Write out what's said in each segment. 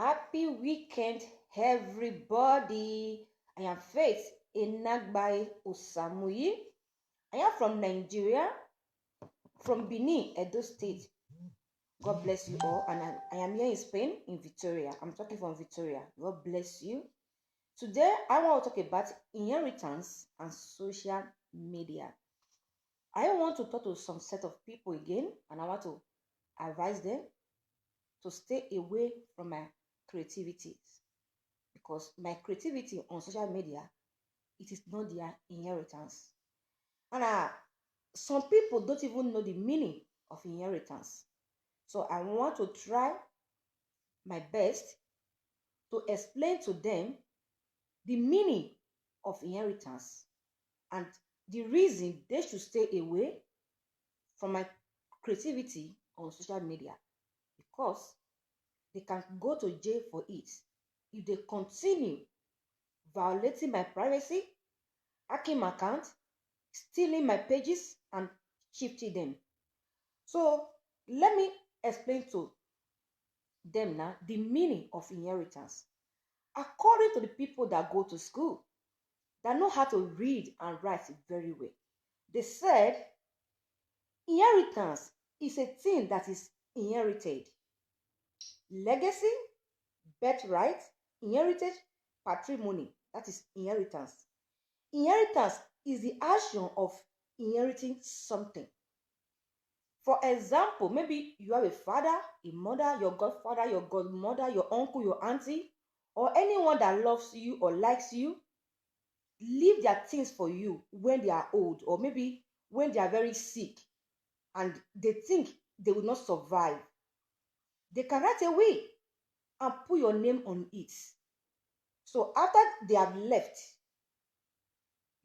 Happy weekend, everybody. I am Faith Enagbai Osamuyi. I am from Nigeria, from Benin, Edo State. God bless you all. And I am here in Spain, in Victoria. I'm talking from Victoria. God bless you. Today, I want to talk about inheritance and social media. I want to talk to some set of people again, and I want to advise them to stay away from my creativities, because my creativity on social media, it is not their inheritance. And some people don't even know the meaning of inheritance. So I want to try my best to explain to them the meaning of inheritance and the reason they should stay away from my creativity on social media, because they can go to jail for it if they continue violating my privacy, hacking my account, stealing my pages, and shifting them. So let me explain to them now the meaning of inheritance. According to the people that go to school, that know how to read and write very well, they said inheritance is a thing that is inherited. Legacy, birthright, inherited patrimony, that is inheritance. Inheritance is the action of inheriting something. For example, maybe you have a father, a mother, your godfather, your godmother, your uncle, your auntie, or anyone that loves you or likes you, leave their things for you when they are old, or maybe when they are very sick and they think they will not survive. They can write a will and put your name on it. So after they have left,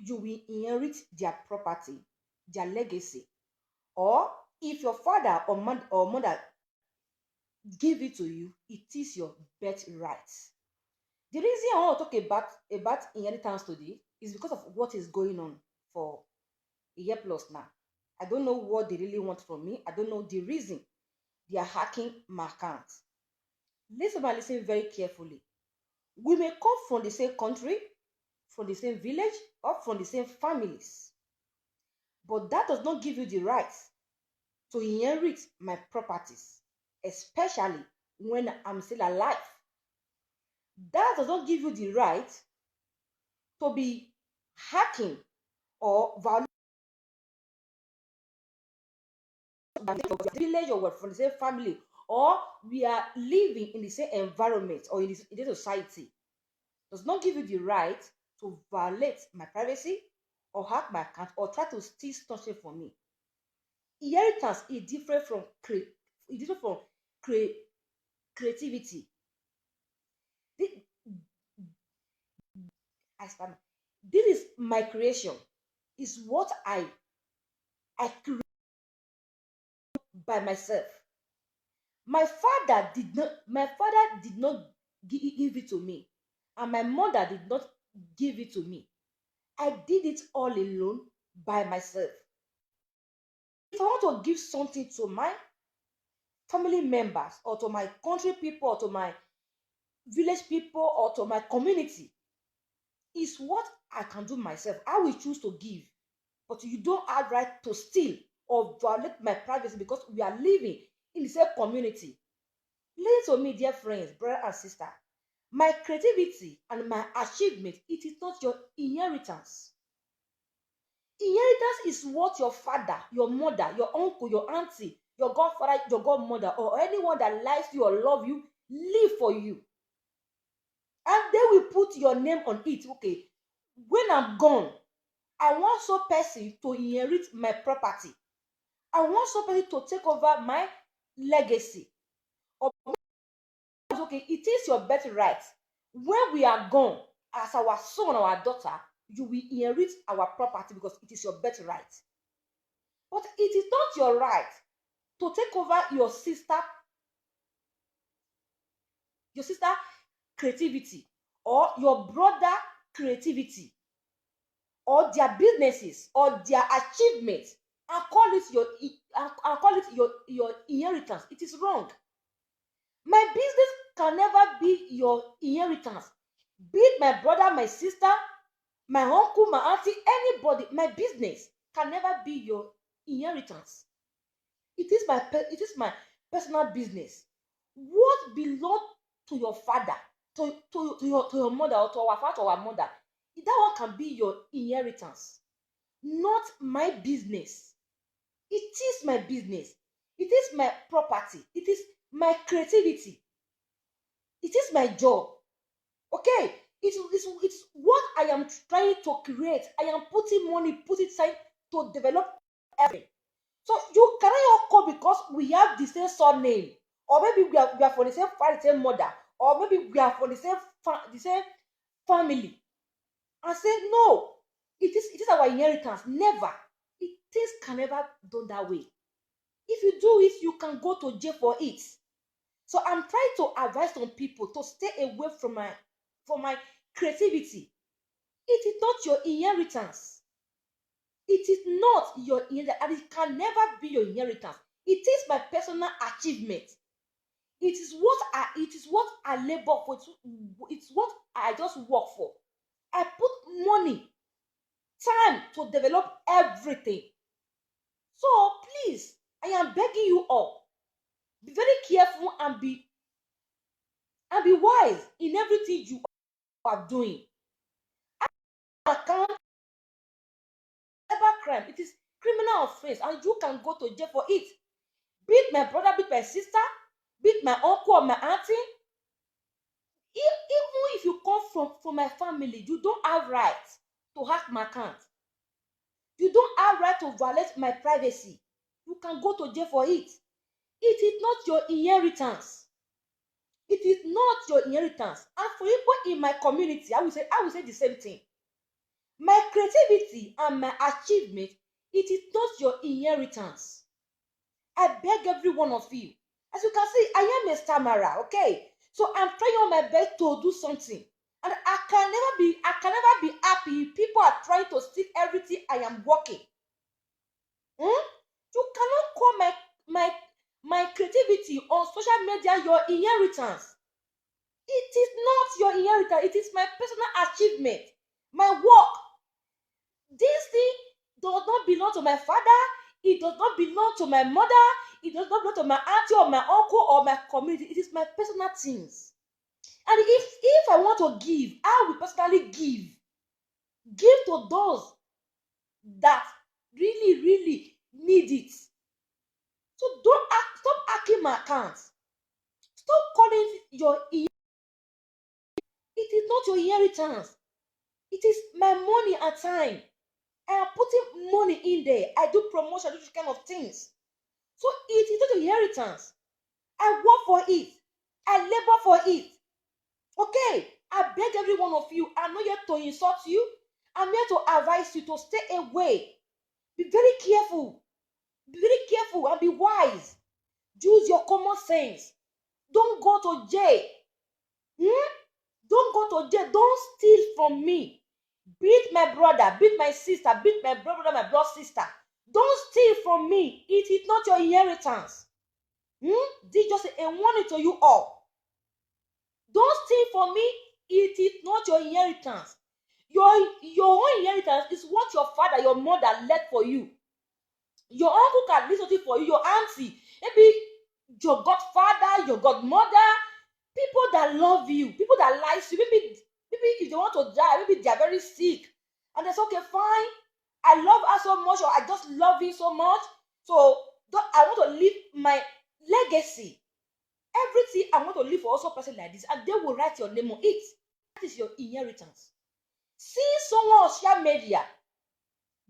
you will inherit their property, their legacy. Or if your father or mother give it to you, it is your birthright. The reason I want to talk about inheritance today is because of what is going on for a year plus now. I don't know what they really want from me. I don't know the reason they are hacking my account. Listen very carefully. We may come from the same country, from the same village, or from the same families, but that does not give you the right to inherit my properties, especially when I'm still alive. That does not give you the right to be hacking or violating the village, or from the same family, or we are living in the same environment or in the society. Does not give you the right to violate my privacy or hack my account or try to steal something from me. Inheritance is different from creativity. This, this is my creation. Is what I create by myself. My father did not give it to me, and my mother did not give it to me. I did it all alone by myself. If I want to give something to my family members, or to my country people, or to my village people, or to my community, is what I can do myself. I will choose to give, but you don't have right to steal or violate my privacy because we are living in the same community. Listen to me, dear friends, brother and sister. My creativity and my achievement, it is not your inheritance. Inheritance is what your father, your mother, your uncle, your auntie, your godfather, your godmother, or anyone that likes you or love you, leave for you. And they will put your name on it. Okay, when I'm gone, I want some person to inherit my property. I want somebody to take over my legacy. Or okay, it is your birthright. When we are gone, as our son or our daughter, you will inherit our property because it is your birthright. But it is not your right to take over your sister creativity, or your brother creativity, or their businesses or their achievements, and call it your inheritance. It is wrong. My business can never be your inheritance. Be it my brother, my sister, my uncle, my auntie, anybody, my business can never be your inheritance. It is my personal business. What belongs to your father, to your mother, or to our father or our mother, that one can be your inheritance, not my business. It is my business. It is my property. It is my creativity. It is my job. Okay? It's what I am trying to create. I am putting money, putting time to develop everything. So you cannot all come because we have the same surname, or maybe we are from the same father, the same mother, or maybe we are from the same family, and say no. It is our inheritance. Never. Things can never done that way. If you do it, you can go to jail for it. So I'm trying to advise some people to stay away from my creativity. It is not your inheritance. It is not your inheritance, and it can never be your inheritance. It is my personal achievement. It is what I labor for. It's what I just work for. I put money, time to develop everything. So please, I am begging you all, be very careful and be wise in everything you are doing. Account cybercrime, it is criminal offense, and you can go to jail for it. Be it my brother, be it my sister, be it my uncle or my auntie. Even if you come from my family, you don't have right to hack my account. You don't have right to violate my privacy. You can go to jail for it. It is not your inheritance. It is not your inheritance. And for people in my community, I will say the same thing. My creativity and my achievement, it is not your inheritance. I beg every one of you. As you can see, I am a stammerer, okay? So I'm trying on my best to do something. And I can never be happy if people are trying to steal everything I am working. You cannot call my creativity on social media your inheritance. It is not your inheritance. It is my personal achievement, my work. This thing does not belong to my father. It does not belong to my mother. It does not belong to my auntie or my uncle or my community. It is my personal things. And if I want to give, I will personally give to those that really need it. So stop hacking my accounts. Stop calling your it is not your inheritance. It is my money and time. I am putting money in there. I do promotion, I do this kind of things. So it is not your inheritance. I work for it. I labor for it. Okay, I beg every one of you. I'm not here to insult you. I'm here to advise you to stay away. Be very careful. Be very careful and be wise. Use your common sense. Don't go to jail. Don't go to jail. Don't steal from me. Beat my brother, beat my sister, beat my brother, my blood sister. Don't steal from me. It is not your inheritance. This is just a warning to you all. Don't steal from me. It is not your inheritance. Your own inheritance is what your father, your mother left for you. Your uncle can leave something for you, your auntie, maybe your godfather, your godmother, people that love you, people that like you. Maybe if they want to die, maybe they are very sick, and they say, okay, fine, I love her so much, or I just love you so much, so I want to leave my legacy. Everything I want to leave for also a person like this, and they will write your name on it. That is your inheritance. See someone on social media,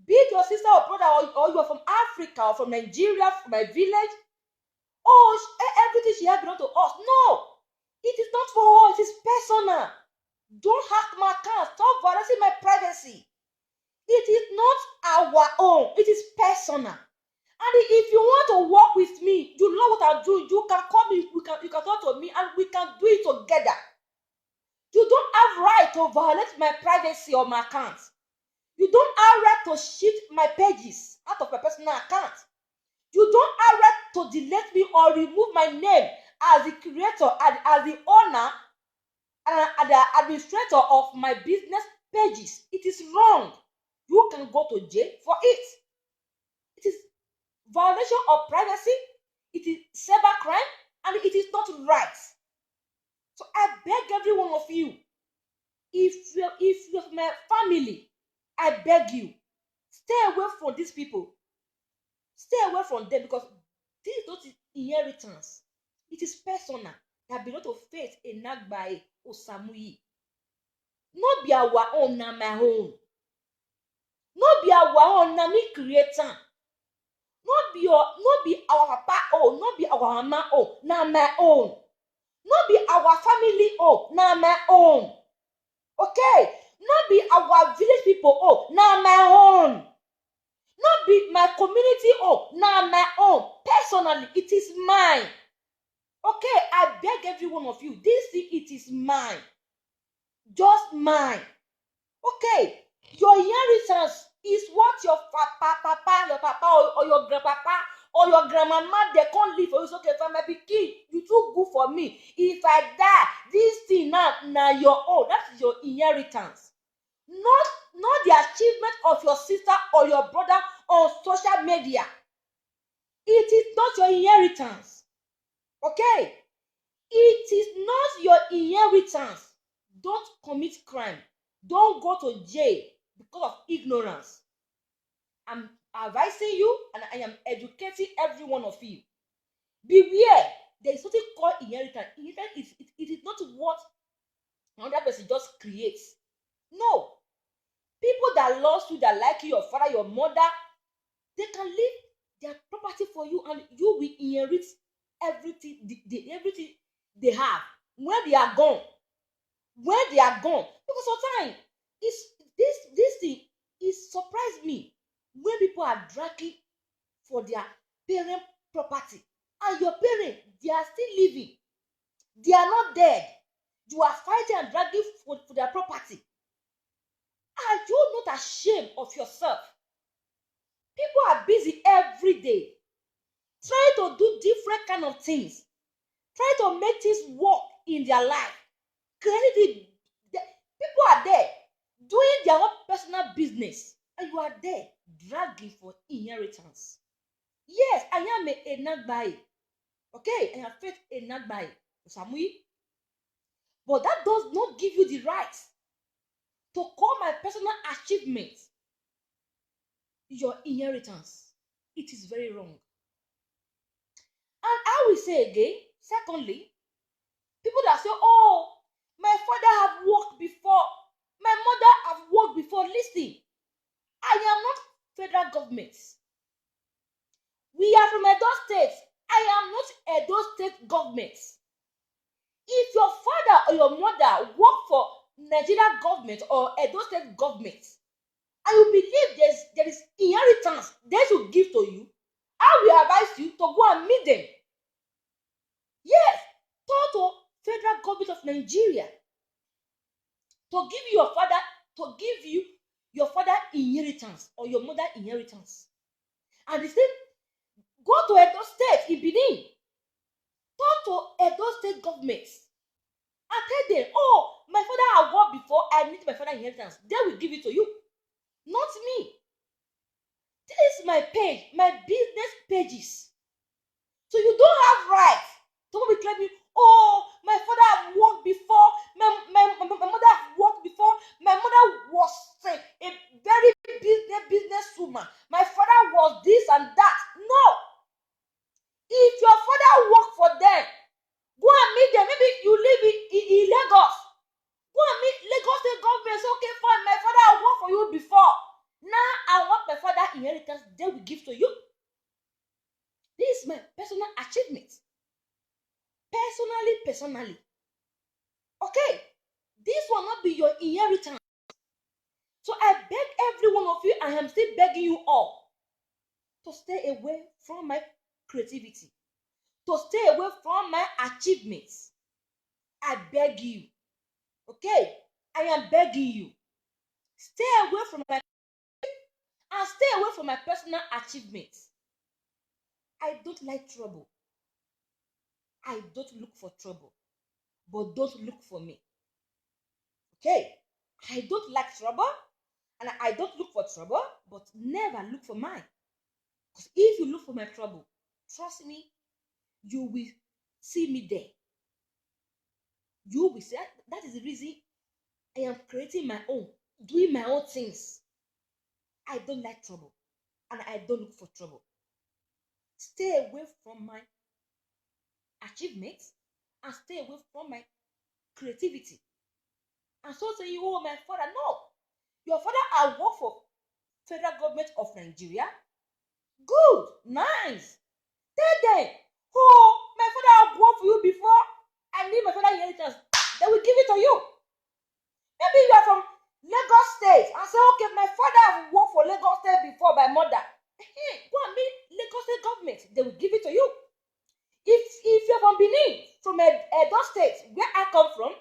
be it your sister or brother, or you are from Africa or from Nigeria, from my village. Oh, everything she has belongs to us. No, it is not for us. It is personal. Don't hack my account. Stop violating my privacy. It is not our own. It is personal. And if you want to work with me, you know what I'll do. You can call me. You can talk to me, and we can do it together. You don't have right to violate my privacy or my account. You don't have right to shift my pages out of my personal account. You don't have right to delete me or remove my name as the creator, as the owner, and the administrator of my business pages. It is wrong. You can go to jail for it. It is violation of privacy. It is cybercrime, and it is not right. So I beg every one of you, if you're my family, I beg you, stay away from these people. Stay away from them, because this is not inheritance. It is personal that belong to Faith Enagbae Osamuyi. No be our own, na my own. No be our own, na me creator. No be our papa own, no be our mama own, na my own. No be our family own, na my own. Okay? No be our village people own, na my own. No be my community own, na my own. Personally, it is mine. Okay, I beg every one of you, this thing, it is mine. Just mine. Okay, your inheritance is what your papa, your papa, or your grandpapa, or your grandmama, they can't live for you. So, okay, for my pikin, you too good for me. If I die, this thing now your own. That is your inheritance. Not the achievement of your sister or your brother on social media. It is not your inheritance. Okay? It is not your inheritance. Don't commit crime. Don't go to jail because of ignorance. I'm advising you, and I am educating every one of you. Beware. There is something called inheritance. Inheritance it is not what another person just creates. No. People that love you, that like you, your father, your mother, they can leave their property for you, and you will inherit everything, everything they have when they are gone. When they are gone. Because sometimes this thing is surprised me when people are dragging for their parent property, and your parents, they are still living. They are not dead. You are fighting and dragging for their property. Are you not ashamed of yourself? People are busy every day trying to do different kind of things, trying to make things work in their life. Creativity, people are there doing their own personal business, and you are there dragging for inheritance. Yes, I am a Enagbae. Okay, I am Faith Enagbae Osamuyi. But that does not give you the right to call my personal achievements your inheritance. It is very wrong. And I will say again, secondly, people that say, oh, my father have worked before, my mother have worked before. Listen, I am not federal government. We are from Edo State. I am not Edo State government. If your father or your mother work for Nigeria government or Edo State government, and you believe there is inheritance they should give to you, I will advise you to go and meet them. Yes, talk to federal government of Nigeria to give you your father inheritance or your mother inheritance. And they say, go to Edo State in Benin. Talk to Edo State government and tell them, oh, my father has worked before, I need my father inheritance. They will give it to you, not me. This is my page, my business pages. So you don't have right to be claiming, oh, my father has worked before, my mother has worked before, my mother was a very business woman, my father was this and that. No. If your father worked for them, go and meet them. Maybe you live in Lagos. Go and meet Lagos State government. Say, okay, fine, my father has worked for you before. Now I want my father inheritance, they will give to you. This is my personal achievement. Personally. Okay, this will not be your inheritance. So I beg every one of you, I am still begging you all to stay away from my creativity, to stay away from my achievements. I beg you. Okay, I am begging you. Stay away from my and stay away from my personal achievements. I don't like trouble. I don't look for trouble, but don't look for me. Okay? I don't like trouble, and I don't look for trouble, but never look for mine. Because if you look for my trouble, trust me, you will see me there. You will say that is the reason I am creating my own, doing my own things. I don't like trouble, and I don't look for trouble. Stay away from my achievements and stay away from my creativity. And so say you, oh, my father, no. Your father I work for federal government of Nigeria. Good, nice. Tell them, oh, my father I worked for you before. I need my father inheritance. They will give it to you. Maybe you are from Lagos State and say, okay, my father have worked for Lagos State before by mother. Hey, go and meet Lagos State government. They will give it to you. If you're from Benin, from Edo State, where I come from,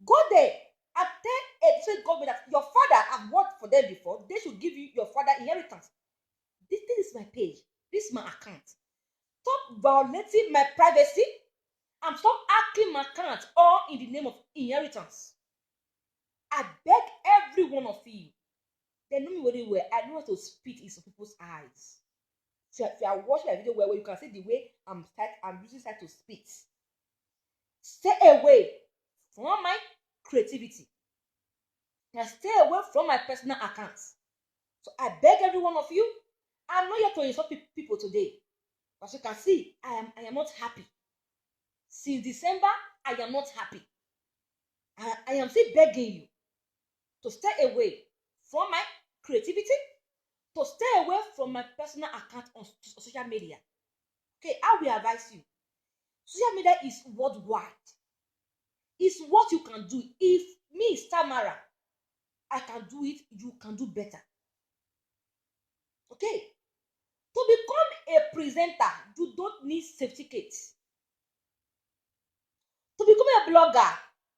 go there and tell a state government that your father have worked for them before. They should give you your father inheritance. This is my page. This is my account. Stop violating my privacy and stop hacking my account all in the name of inheritance. I beg every one of you. They know me very well. I know how to spit in some people's eyes. So if you are watching my video where you can see the way I'm using style to spit. Stay away from my creativity. And stay away from my personal accounts. So I beg every one of you. I'm not here to insult people today. As you can see, I am not happy. Since December, I am not happy. I am still begging you to stay away from my creativity, to stay away from my personal account on social media. Okay, I will advise you. Social media is worldwide. It's what you can do. If me, Tamara, I can do it, you can do better. Okay? To become a presenter, you don't need certificates. To become a blogger,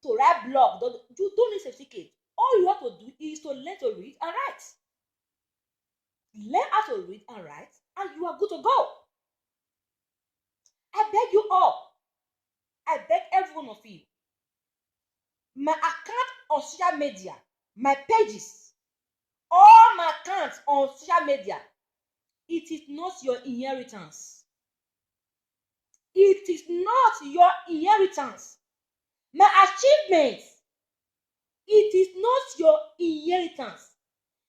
to write blog, you don't need certificate. All you have to do is to learn to read and write. Learn how to read and write, and you are good to go. I beg you all. I beg every one of you. My account on social media, my pages, all my accounts on social media, it is not your inheritance. It is not your inheritance. My achievements, it is not your inheritance.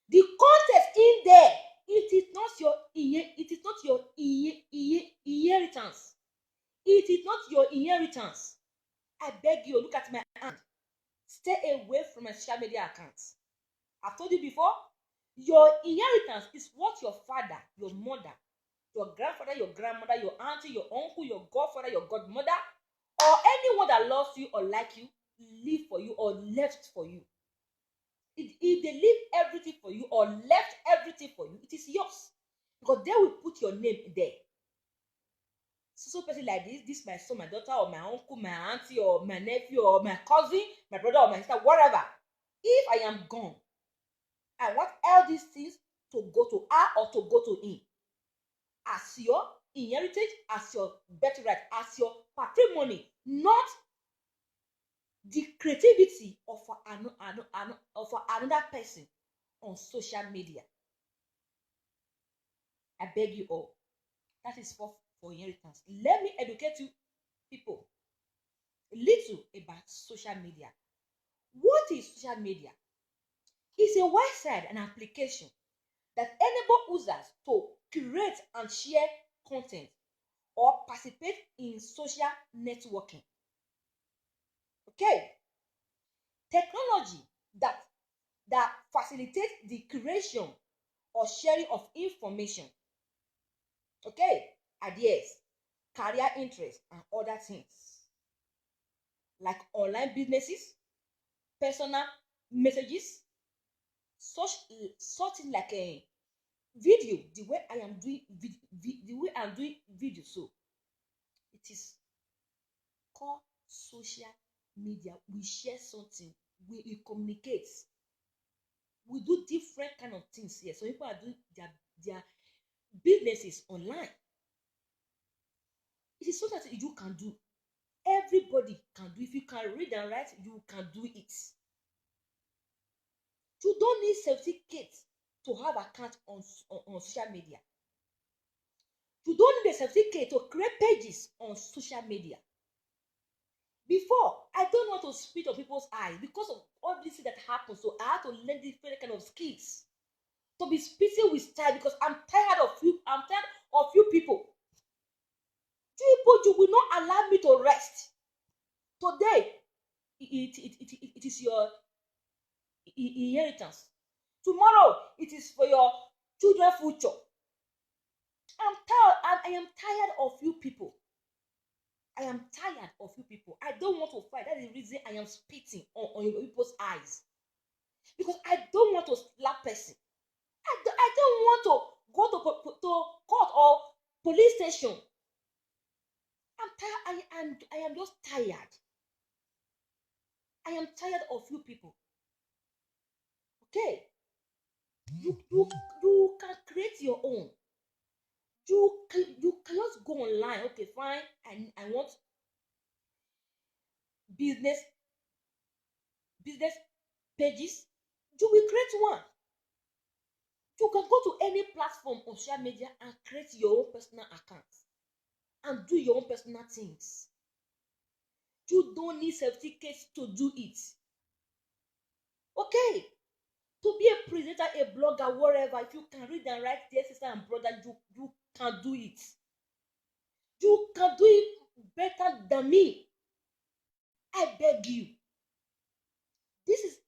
The content in there, it is not your inheritance. It is not your inheritance. I beg you, look at my hand. Stay away from my social media accounts. I've told you before, your inheritance is what your father, your mother, your grandfather, your grandmother, your auntie, your uncle, your godfather, your godmother, or anyone that loves you or like you, live for you or left for you. If they leave everything for you or left everything for you, it is yours. Because they will put your name there. So person like this my son, my daughter, or my uncle, my auntie, or my nephew, or my cousin, my brother, or my sister, whatever. If I am gone, I want all these things to go to her or to go to him. As your inheritance, as your birthright, as your patrimony, not the creativity of another person on social media. I beg you all. That is for inheritance. Let me educate you people a little about social media. What is social media? It's a website and application that enables users to create and share content or participate in social networking. Okay? Technology that facilitates the creation or sharing of information. Okay? Ideas, career interests, and other things. Like online businesses, personal messages, something like a video, the way I am doing video, so it is called social media. We share something, we communicate, we do different kind of things here. So people are doing their businesses online. It is something that you can do. Everybody can do. If you can read and write, you can do it. You don't need certificate to have account on social media. You don't need a certificate to create pages on social media. Before, I don't want to spit on people's eyes because of all this that happens. So I had to learn different kind of skills to be spitting with style because I'm tired of you. I'm tired of you people. You will not allow me to rest. Today, it is your inheritance. Tomorrow, it is for your children's future. I'm tired. I am tired of you people. I am tired of you people. I don't want to fight. That is the reason I am spitting on your people's eyes. Because I don't want to slap person. I don't want to go to court or police station. I'm tired. I am just tired. I am tired of you people. Okay? You can create your own. You can just go online. Okay, fine. I want business pages. You will create one. You can go to any platform on social media and create your own personal account and do your own personal things. You don't need certificates to do it. Okay? To be a presenter, a blogger, whatever, if you can read and write, dear sister and brother, you can do it. You can do it better than me. I beg you. This is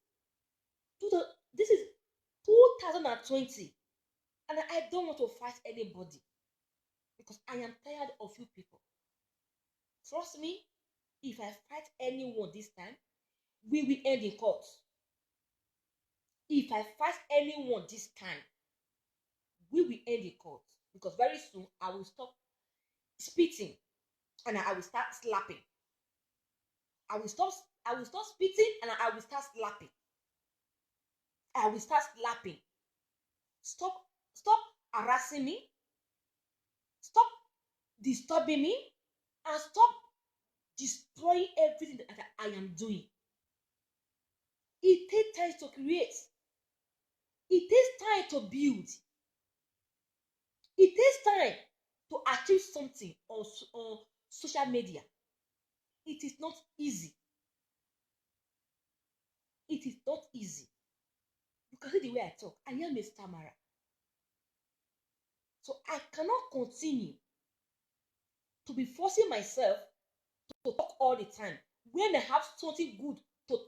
2020, and I don't want to fight anybody because I am tired of you people. Trust me, if I fight anyone this time, we will end in court. If I fight anyone this time, we will end in court because very soon I will stop spitting and I will start slapping. I will stop spitting and I will start slapping. I will start slapping. Stop harassing me. Stop disturbing me and stop destroying everything that I am doing. It takes time to create. It takes time to build. It takes time to achieve something on social media. It is not easy. It is not easy. You can see the way I talk. I am a stammerer. So I cannot continue to be forcing myself to talk all the time when I have something good to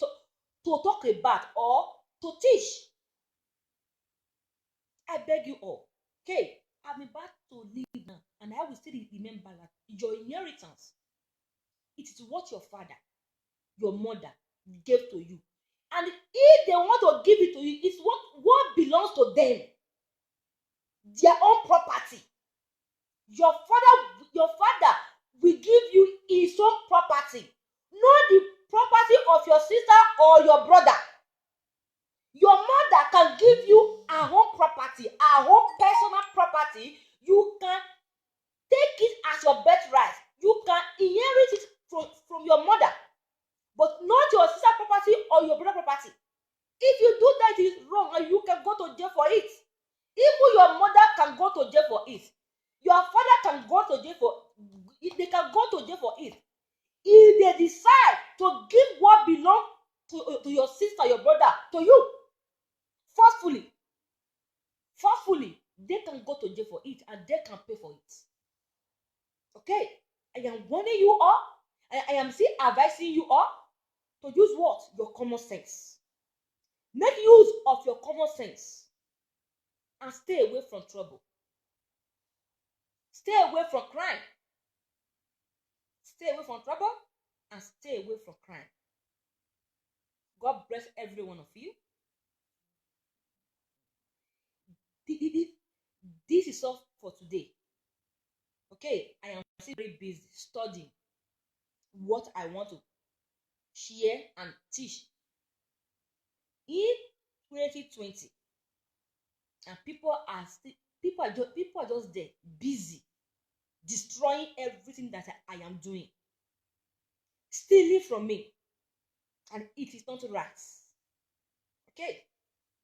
talk about or to teach. I beg you all. Okay, I'm about to leave now, and I will still remember that your inheritance, it is what your father, your mother gave to you. And if they want to give it to you, it's what belongs to them. Their own property. Your father will give you his own property, not the property of your sister or your brother. Your mother can give you her own property, her own personal property. You can take it as your birthright. You can inherit it from your mother, but not your sister property or your brother property. If you do that, it is wrong and you can go to jail for it. Even your mother can go to jail for it. Your father can go to jail for it. They can go to jail for it. If they decide to give what belongs to your sister, your brother, to you, forcefully, they can go to jail for it and they can pay for it. Okay? I am warning you all. I am still advising you all to use what? Your common sense. Make use of your common sense and stay away from trouble. Stay away from crime. Stay away from trouble and stay away from crime. God bless every one of you. This is all for today. Okay, I am still very busy studying what I want to share and teach in 2020, and people are just there busy destroying everything that I am doing, stealing from me, and it is not right. Okay,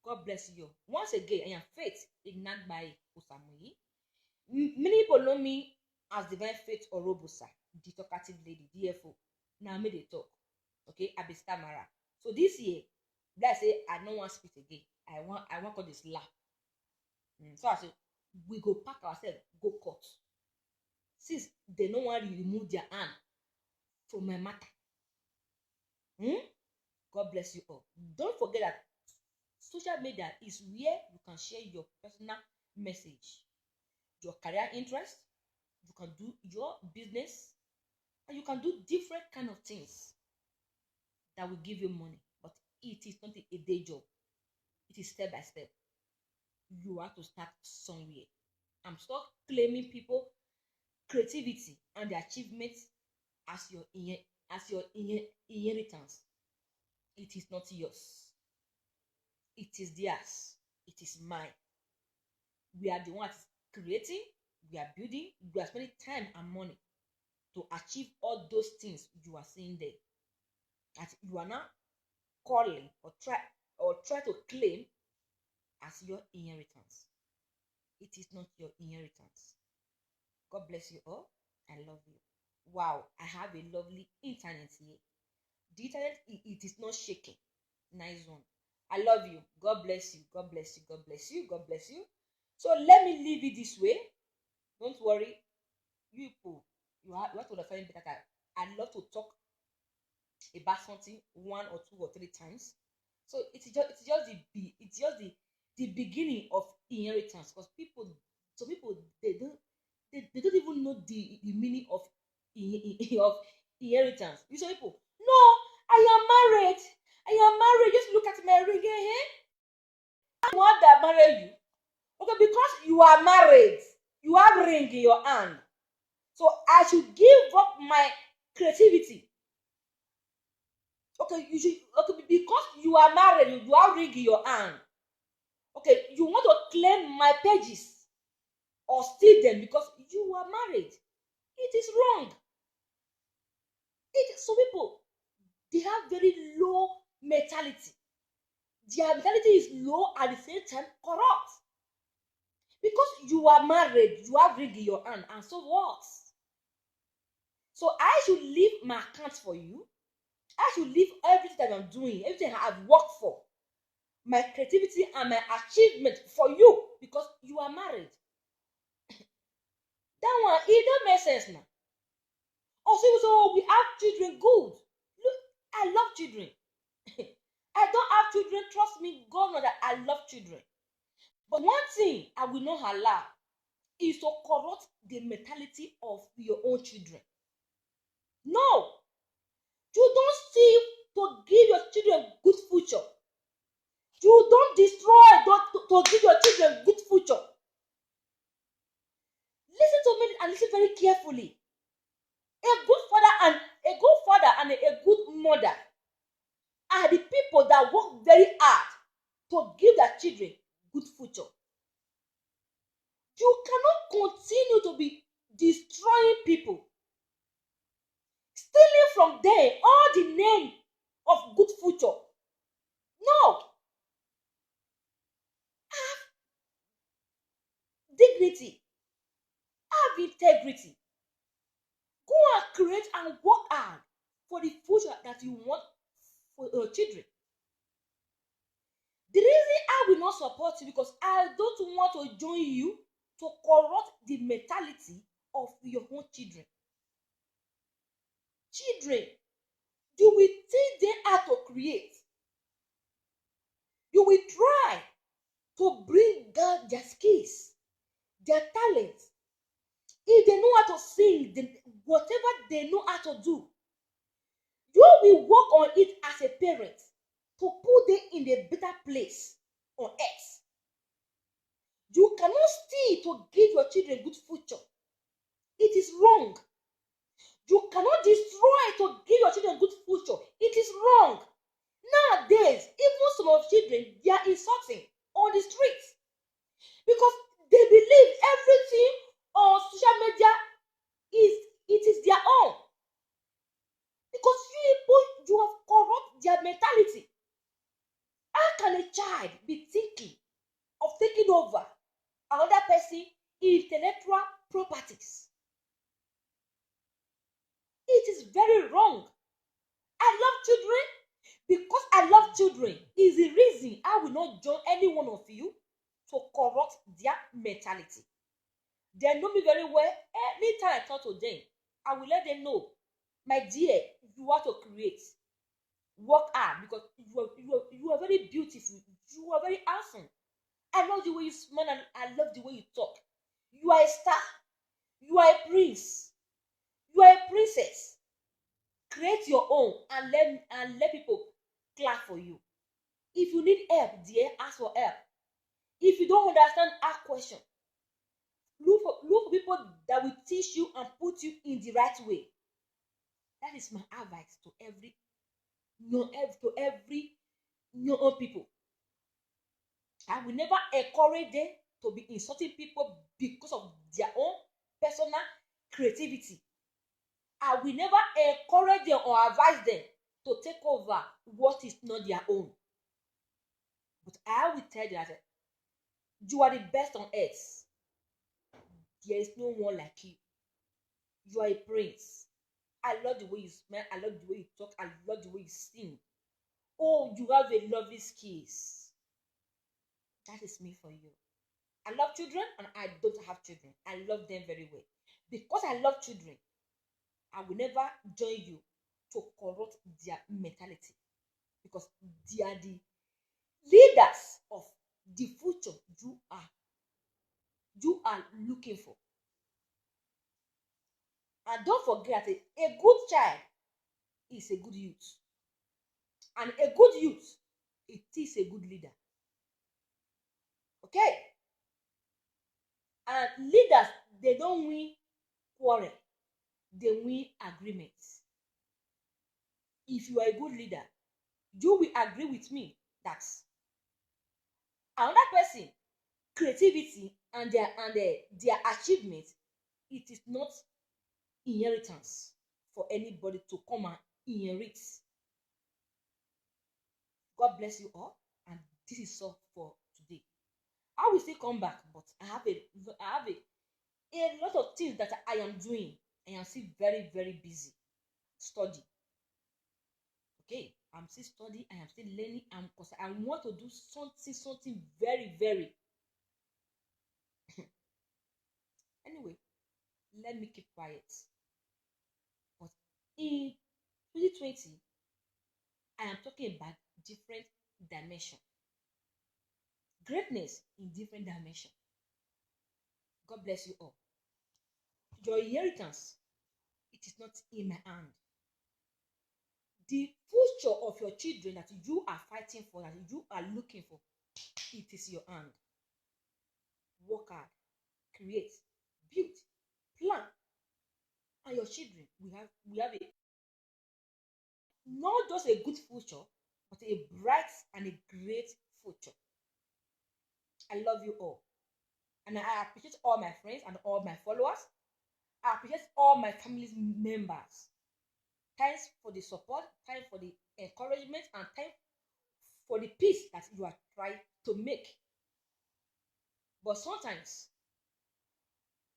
God bless you. Once again, I am Faith Ignagbai Osamuyi. Many people know me as Divine Faith Orobusa, the talkative lady, DFO. Now me dey talk. Okay, I be stammerer. So this year, let's say I no want speak again. I want call this laugh. So I say we go pack ourselves, go court. Since they no want to remove their hand from my matter. God bless you all. Don't forget that social media is where you can share your personal message, your career interest. You can do your business, and you can do different kind of things that will give you money. But it is not a day job. It is step by step. You have to start somewhere. I'm still claiming people creativity and their achievements as your inheritance. It is not yours. It is theirs. It is mine. We are the ones creating, we are building, we are spending time and money to achieve all those things you are seeing there. That you are now calling or try to claim as your inheritance. It is not your inheritance. God bless you all. I love you. Wow, I have a lovely internet here. The internet, it is not shaking. Nice one. I love you. God bless you. God bless you. God bless you. God bless you. So let me leave it this way. Don't worry. You people, you have to understand better that I love to talk about something 1 or 2 or 3 times. So it's just the beginning of inheritance, because some people they don't even know the meaning of inheritance. You say people, no, I am married. I am married. Just look at my ring here. I want that marry you. Okay, because you are married, you have ring in your hand. So I should give up my creativity. Okay, because you are married, you have ring in your hand. Okay, you want to claim my pages or steal them because you are married. It is wrong. Some people, they have very low mentality. Their mentality is low at the same time corrupt. Because you are married, you have ring in your hand, and so what? So I should leave my account for you. I should leave everything that I'm doing, everything I've worked for, my creativity and my achievement for you because you are married. That one, it don't make sense now. Also, we have children, good. Look, I love children. I don't have children, trust me, God knows that I love children. But one thing I will not allow is to corrupt the mentality of your own children. No, you don't steal to give your children good future. You don't destroy to give your children good future. Listen to me and listen very carefully. A good father and a good mother are the people that work very hard to give their children good future. You cannot continue to be destroying people, stealing from them all the name of good future. No. Have dignity. Have integrity. Go and create and work hard for the future that you want for your children. The reason I will not support you because I don't want to join you to corrupt the mentality of your own children. Children, you will teach them how to create. You will try to bring down their skills, their talents. If they know how to sing, whatever they know how to do, you will work on it as a parent to put them in a better place on earth. You cannot steal to give your children good future. It is wrong. You cannot destroy to give your children good future. It is wrong. Nowadays, even some of children, they are insulting on the streets because they believe everything on social media it is their own. Because you have corrupt their mentality. How can a child be thinking of taking over another person's intellectual properties? It is very wrong. I love children. Because I love children is the reason I will not join any one of you to corrupt their mentality. They know me very well. Anytime I talk to them, I will let them know, my dear, you want to create. Work hard because you are very beautiful. You are very handsome. I love the way you smile and I love the way you talk. You are a star. You are a prince. You are a princess. Create your own and let people clap for you. If you need help, dear, ask for help. If you don't understand, ask question. Look for people that will teach you and put you in the right way. That is my advice to every young people. I will never encourage them to be insulting people because of their own personal creativity. I will never encourage them or advise them to take over what is not their own. But I will tell you that you are the best on earth. There is no one like you. You are a prince. I love the way you smell. I love the way you talk. I love the way you sing. Oh, you have a lovely skills. That is me for you. I love children and I don't have children. I love them very well. Because I love children, I will never join you to corrupt their mentality. Because they are the leaders of the future you are looking for. And don't forget that a good child is a good youth. And a good youth, it is a good leader. Okay? And leaders, they don't win quarrel, they win agreements. If you are a good leader, you will agree with me that another person creativity and their achievement, it is not inheritance for anybody to come and inherit. God bless you all, and this is all for today. I will still come back, but I have a lot of things that I am doing. I am still very, very busy. Study. Okay. I'm still studying, I am still learning, and because I want to do something very, very. Anyway, let me keep quiet. But in 2020, I am talking about different dimension. Greatness in different dimension. God bless you all. Your inheritance, it is not in my hand. The future of your children that you are fighting for, that you are looking for, it is your hand. Work hard, create, build, plan, and your children we have a not just a good future, but a bright and a great future. I love you all, and I appreciate all my friends and all my followers. I appreciate all my family members. Thanks for the support, thanks for the encouragement, and thanks for the peace that you are trying to make. But sometimes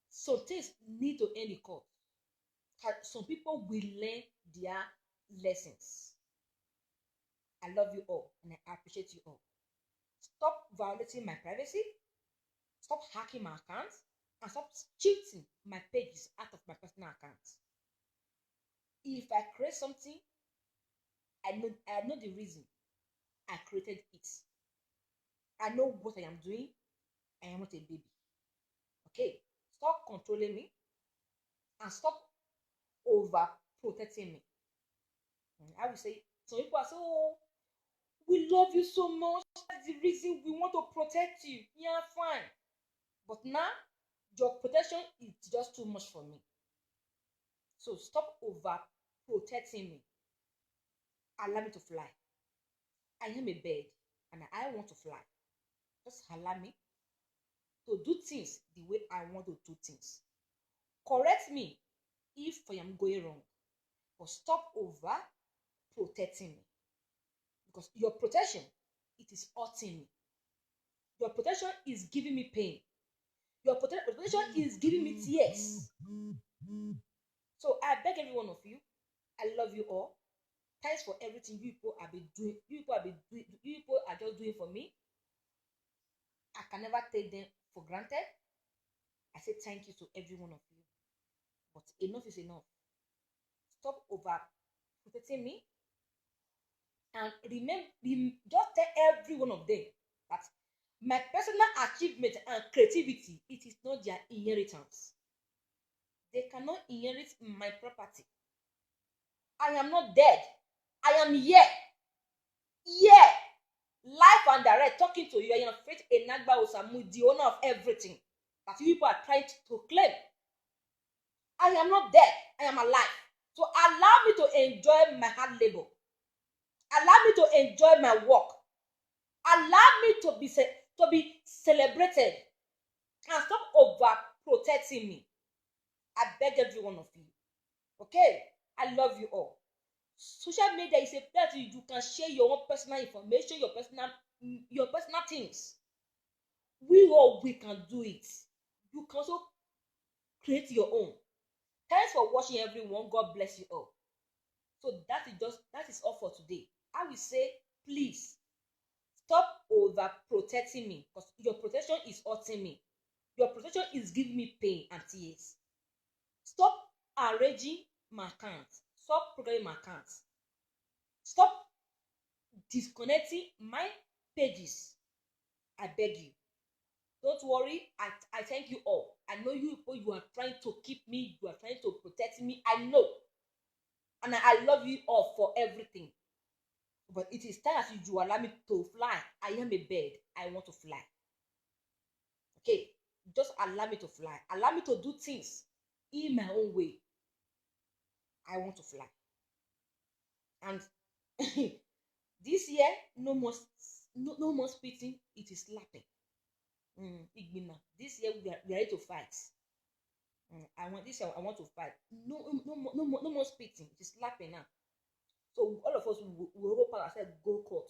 some things need to end the course. Some people will learn their lessons. I love you all and I appreciate you all. Stop violating my privacy, stop hacking my accounts, and stop cheating my pages out of my personal accounts. If I create something, I know the reason I created it. I know what I am doing. I am not a baby. Okay? Stop controlling me and stop over protecting me. I will say, some people are saying, oh, we love you so much. That's the reason we want to protect you. Yeah, fine. But now, your protection is just too much for me. So stop over protecting me. Allow me to fly. I am a bird and I want to fly. Just allow me to do things the way I want to do things. Correct me if I am going wrong. But stop over protecting me. Because your protection, it is hurting me. Your protection is giving me pain. Your protection is giving me tears. So I beg every one of you, I love you all. Thanks for everything you people have been doing. You people are just doing for me. I can never take them for granted. I say thank you to every one of you. But enough is enough. Stop over protecting me. And remember, just tell every one of them that my personal achievement and creativity, it is not their inheritance. They cannot inherit my property. I am not dead. I am here. Here. Life and direct, talking to you. I am Faith Enagba Osamu, the owner of everything that you people are trying to claim. I am not dead. I am alive. So allow me to enjoy my hard labor. Allow me to enjoy my work. Allow me to be celebrated. And stop over protecting me. I beg every one of you. Okay? I love you all. Social media is a place you can share your own personal information, your personal things. We can do it. You can also create your own. Thanks for watching, everyone. God bless you all. So that is all for today. I will say, please stop over protecting me, because your protection is hurting me. Your protection is giving me pain and tears. Stop arranging my accounts. Stop programming my accounts. Stop disconnecting my pages. I beg you. Don't worry. I thank you all. I know you people, you are trying to keep me. You are trying to protect me. I know. And I love you all for everything. But it is time as you allow me to fly. I am a bird. I want to fly. Okay? Just allow me to fly. Allow me to do things in my own way. I want to fly. And this year, no more spitting. It is slapping. This year we are ready to fight. I want to fight. No more spitting. It is slapping now. So all of us will hope ourselves go court.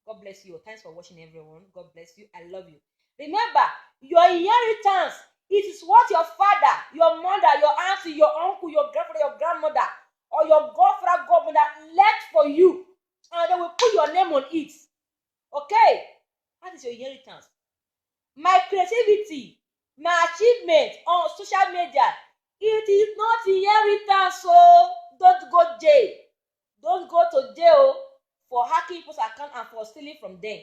God bless you. Thanks for watching, everyone. God bless you. I love you. Remember, your inheritance, it is what your father, your mother, your auntie, your uncle, your grandfather, your grandmother, or your godmother left for you. And they will put your name on it. Okay? That is your inheritance. My creativity, my achievement on social media, it is not inheritance. So don't go jail. Don't go to jail for hacking people's account and for stealing from them.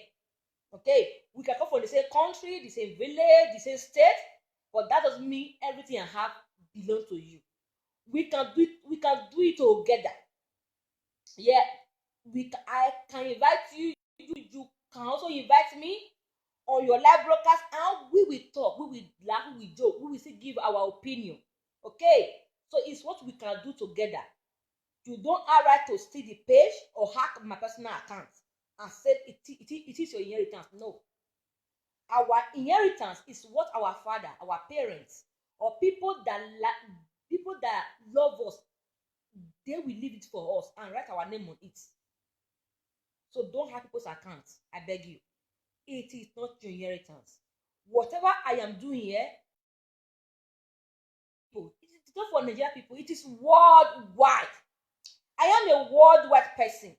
Okay, we can come from the same country, the same village, the same state, but that doesn't mean everything I have belongs to you. We can do it together. Yeah, I can invite you. You can also invite me on your live broadcast, and we will talk, we will laugh, we will joke, we will still give our opinion. Okay, so it's what we can do together. You don't have right to steal the page or hack my personal account and say it is your inheritance. No. Our inheritance is what our father, our parents, or people that love us, they will leave it for us and write our name on it. So don't hack people's accounts. I beg you. It is not your inheritance. Whatever I am doing here, it is not for Nigerian people. It is worldwide. I am a worldwide person.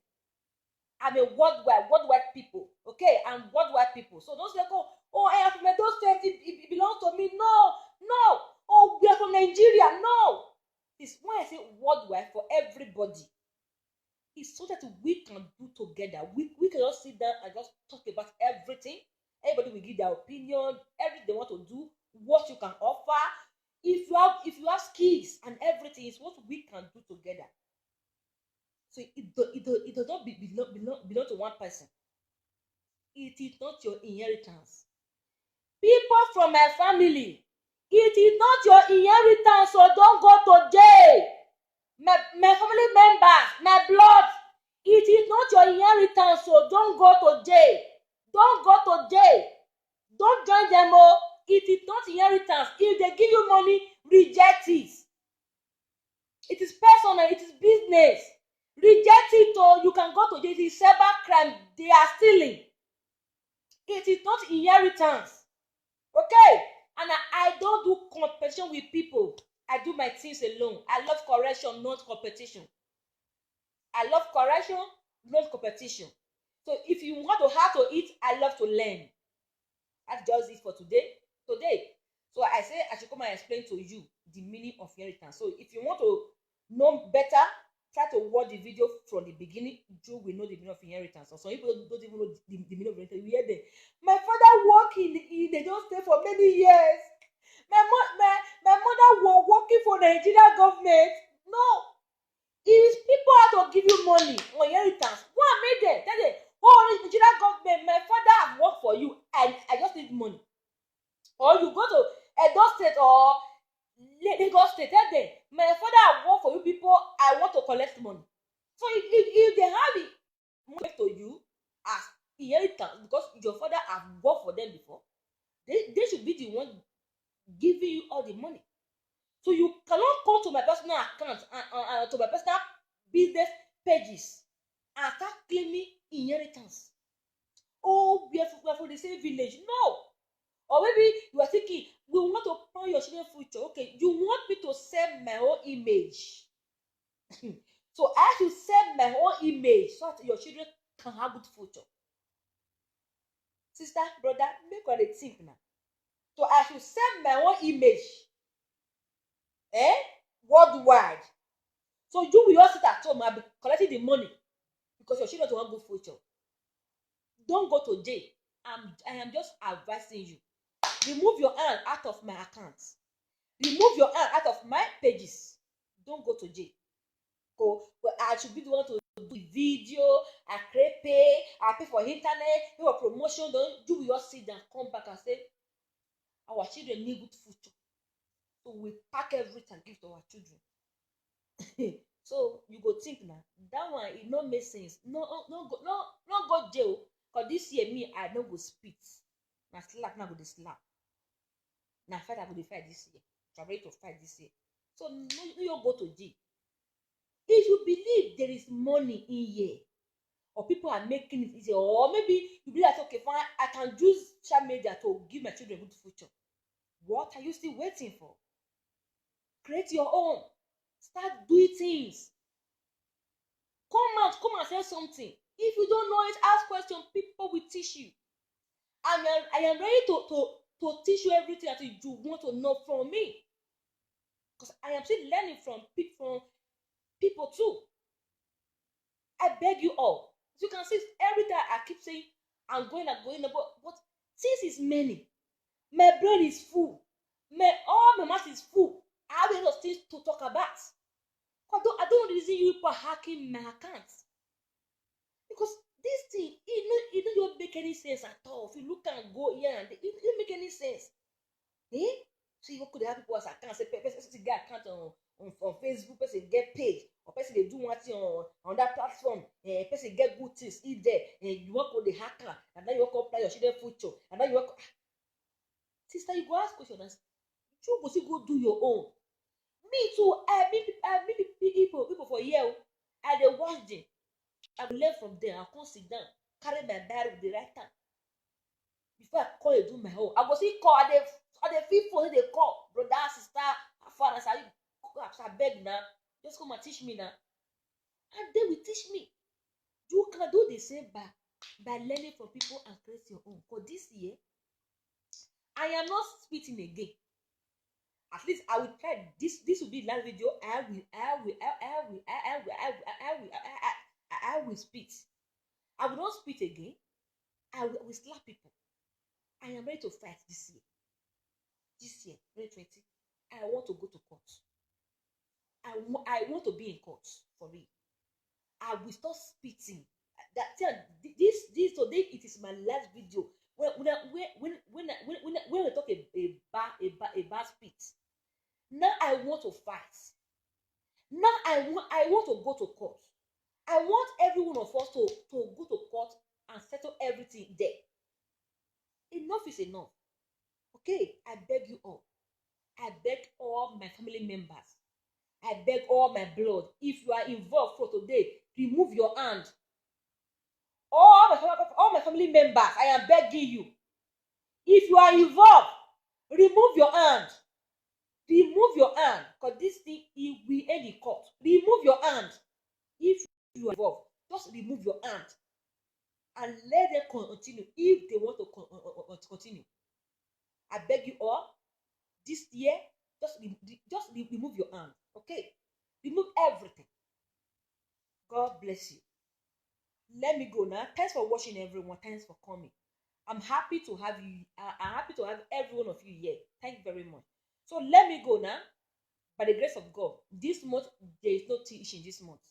I'm a worldwide people. Okay, I'm worldwide people. So don't say, oh, I am from those states. It belongs to me. No. Oh, we are from Nigeria. No. It's why I say worldwide for everybody. It's so that we can do together. We can just sit down and just talk about everything. Everybody will give their opinion, everything they want to do, what you can offer. If you have skills and everything, it's what we can do together. So it does not belong to one person. It is not your inheritance. People from my family, it is not your inheritance, so don't go to jail. My family members, my blood, it is not your inheritance, so don't go to jail. Don't go to jail. Don't join them. It is not inheritance. If they give you money, reject it. witness. Reject it, or you can go to jail. It is cyber crime. They are stealing. It is not inheritance. Okay? And I don't do competition with people. I do my things alone. I love correction, not competition. I love correction, not competition. So if you want to how to eat, I love to learn. That's just it for today. So I say I should come and explain to you the meaning of inheritance. So if you want to know better, try to watch the video from the beginning. You will know the meaning of inheritance. So some people don't even know the meaning of inheritance. You hear them. My father worked in they don't stay for many years. My mother was working for the Nigerian government. No. If people have to give you money on inheritance, go and make them. Tell them, oh, the Nigerian government, my father have worked for you and I just need money. Or you go to Edo State or Lagos State, tell them, my father have worked for you people, I want to collect money. So if they have it money to you as inheritance because your father have worked for them before, they should be the one giving you all the money. So you cannot come to my personal account and to my personal business pages and start claiming inheritance. Oh, we are from the same village. No. Or maybe you are thinking, we want to plan your children's future. Okay, you want me to sell my own image. So I should sell my own image so that your children can have good future. Sister, brother, make one a think now. So I should sell my own image. Worldwide. So you will just sit at home and be collecting the money because your children don't have good future. Don't go to jail. I am just advising you. Remove your hand out of my accounts. Remove your hand out of my pages. Don't go to jail. Go. But I should be the one to do the video. I pay for internet, pay for promotion. Don't you will just sit down, come back and say, our children need good future. So we pack everything and give to our children. So you go think now that one it no make sense. No go jail. Cause this year me I no go spit. Na slap na go dey slap. Na fight I go dey fight this year. So I'm ready to fight this year. So no you go to jail. If you believe there is money in here, or people are making it easier, or maybe you believe that okay fine I can use social media to give my children a good future. What are you still waiting for? Create your own. Start doing things. Come out, come and say something. If you don't know it, ask questions. People will teach you. I am ready to teach you everything that you want to know from me. Because I am still learning from people too. I beg you all. As you can see, every time I keep saying I'm going, but things is many. My brain is full. All my mouth is full. I have a lot of things to talk about. I don't reason you people hacking my account. Because this thing, it don't make any sense at all. If you look and go here and there, it don't make any sense. So you could have people as account, say person get account on Facebook, person get paid, or person they do one thing on that platform, person get good things, eat there, and you work with the hacker, and then you work apply your children future, and then you work. Sister, you go ask questions. You go see go do your own. Me too. I meet people for here. I dey watch them. I go learn from them. I come sit down, carry my diary with the right hand. Before I call you do my own, I go see call. I dey feel for they call brother, sister, father. I beg now. Just come and teach me now, and they will teach me. You can do the same by learning from people and create your own. For this year, I am not spitting again. At least I will try. This will be last video. I will spit. I will not spit again. I will slap people. I am ready to fight this year. This year, 2020, I want to go to court. I want to be in court for real. I will stop spitting. This today it is my last video. When we talk a bad spit. Now I want to fight. Now I want to go to court. I want every one of us to go to court and settle everything there. Enough is enough. Okay, I beg you all. I beg all my family members. I beg all my blood, if you are involved for today, remove your hand. All my family members, I am begging you, if you are involved, remove your hand. Remove your hand, because this thing it will end in court. Remove your hand. If you are involved, just remove your hand and let them continue if they want to continue. I beg you all, this year, just remove your hand, okay? Remove everything. God bless you. Let me go now. Thanks for watching, everyone. Thanks for coming. I'm happy to have you. I'm happy to have every one of you here. Thank you very much. So let me go now. By the grace of God, this month there is no teaching this month.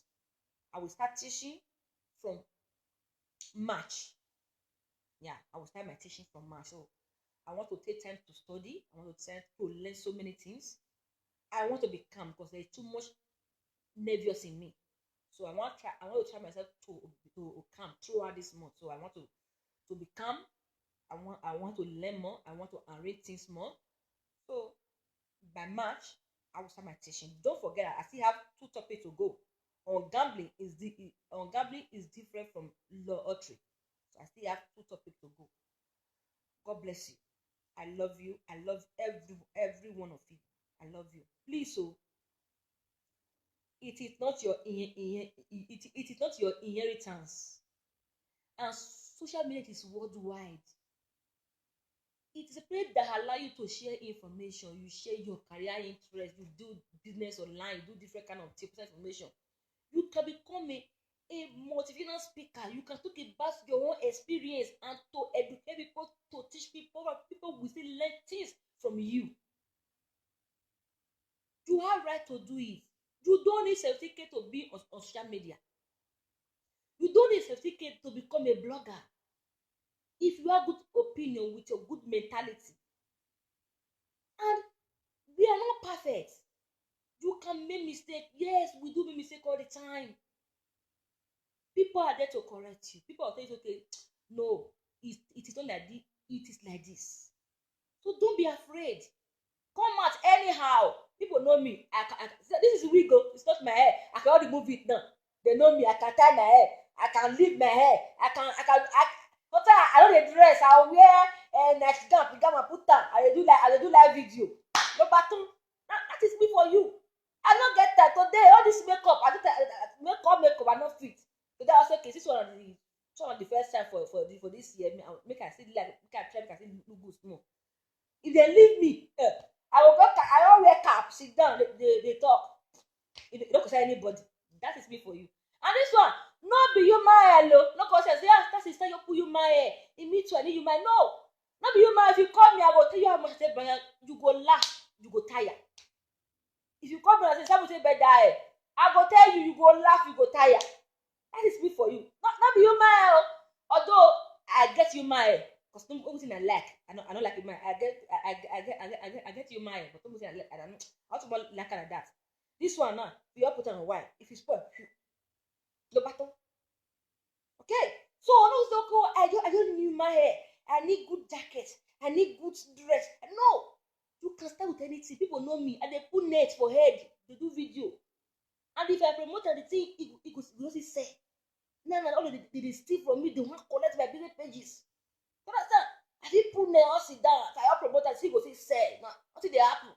I will start teaching from March. Yeah, I will start my teaching from March. So I want to take time to study. I want to take time to learn so many things. I want to be calm because there is too much nervous in me. So I want to try myself to calm throughout this month. So I want to be calm. I want to learn more. I want to arrange things more. So by March, I will start my teaching. Don't forget, I still have 2 topics to go. On gambling is different from lottery. So I still have 2 topics to go. God bless you. I love you. I love every one of you. I love you. Please, so it is not your inheritance. And social media is worldwide. It is a place that allow you to share information. You share your career interest. You do business online. You do different kind of tips information. You can become a motivational speaker. You can talk about your own experience and to educate people, to teach people. People will still learn things from you. You have right to do it. You don't need certificate to be on social media. You don't need certificate to become a blogger. If you have good opinion with your good mentality, and we are not perfect. You can make mistake. Yes, we do make mistake all the time. People are there to correct you. People are telling you, okay, no, it is not like this. It is like this. So don't be afraid. Come out anyhow. People know me. This is wiggle. It's not my hair. I can already move it now. They know me. I can tie my hair. I can leave my hair. But I don't dress. I wear next gown. Put on. I do live video. No baton. That is me for you. I don't get that today. All this makeup. I not fit. So that also okay. This one of the first time for this year. Make I see like make I try. Make I see look good more. If they leave me, I don't wear cap, sit down, they talk. You don't say anybody. That is me for you. And this one, no be you my hello. No cause say, that is you put you my hair. In me too, I need you my no. Not be you my. If you call me, I will tell you how much I say, you go laugh, you go tire. If you call me and say, somebody say better, I go tell you, you go laugh, you go tire. That is me for you. Not be you my. Although I get you my. Because something I like, I don't like it. I get you mine, but something I like, I don't know. I want to like that. This one now, you have put on white. If you spoil, no matter. Okay, so no, so cool. I don't need my hair. I need good jacket. I need good dress. No, you can start with anything. People know me, and they put net for head. They do video, and if I promote the thing, it goes say. No, all they steal from me. They want to collect my business pages. You understand? I fit put nail sit down. If I help promote and see go say sell. Now, what dey happen?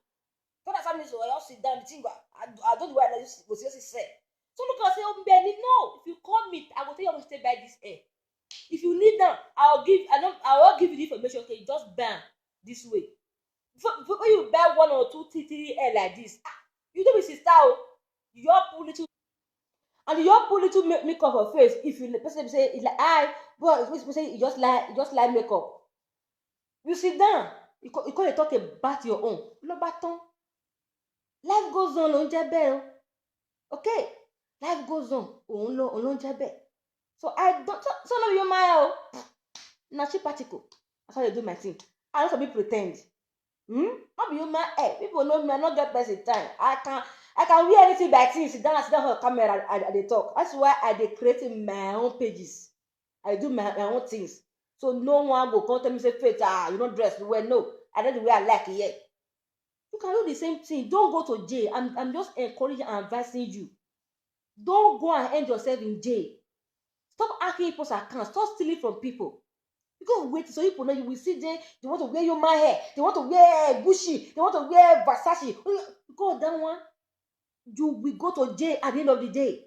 You understand me? So I just sit down. The thing go. I don't know why I just go say sell. So look at say, oh, Benny, no. If you call me, I will tell you how much to buy this hair. If you need them, I will give you the information. Okay, just bam this way. Before you buy 1 or 2, 3 hair like this, you don't be sister. You just put little. And you just put little makeup for face. If you person say it's like but people say you just like makeup. You sit down. You can't talk about your own. No baton. Life goes on, on jebe. Okay, life goes on, on jebe. So I don't. So no you my na cheap particle. That's how I do my thing. I don't be pretend. Not be you my people know me. I not get person time. I can wear anything by things. Sit down for the camera and they talk. That's why I dey create my own pages. I do my own things. So no one go come tell me say Faith, you don't dress well. No, I know the way I like it yet. You can do the same thing. Don't go to jail. I'm just encouraging and advising you. Don't go and end yourself in jail. Stop hacking people's accounts. Stop stealing from people. Because wait, so people know you will see them. They want to wear your my hair. They want to wear Gucci. They want to wear Versace. Go that one. You will go to jail at the end of the day.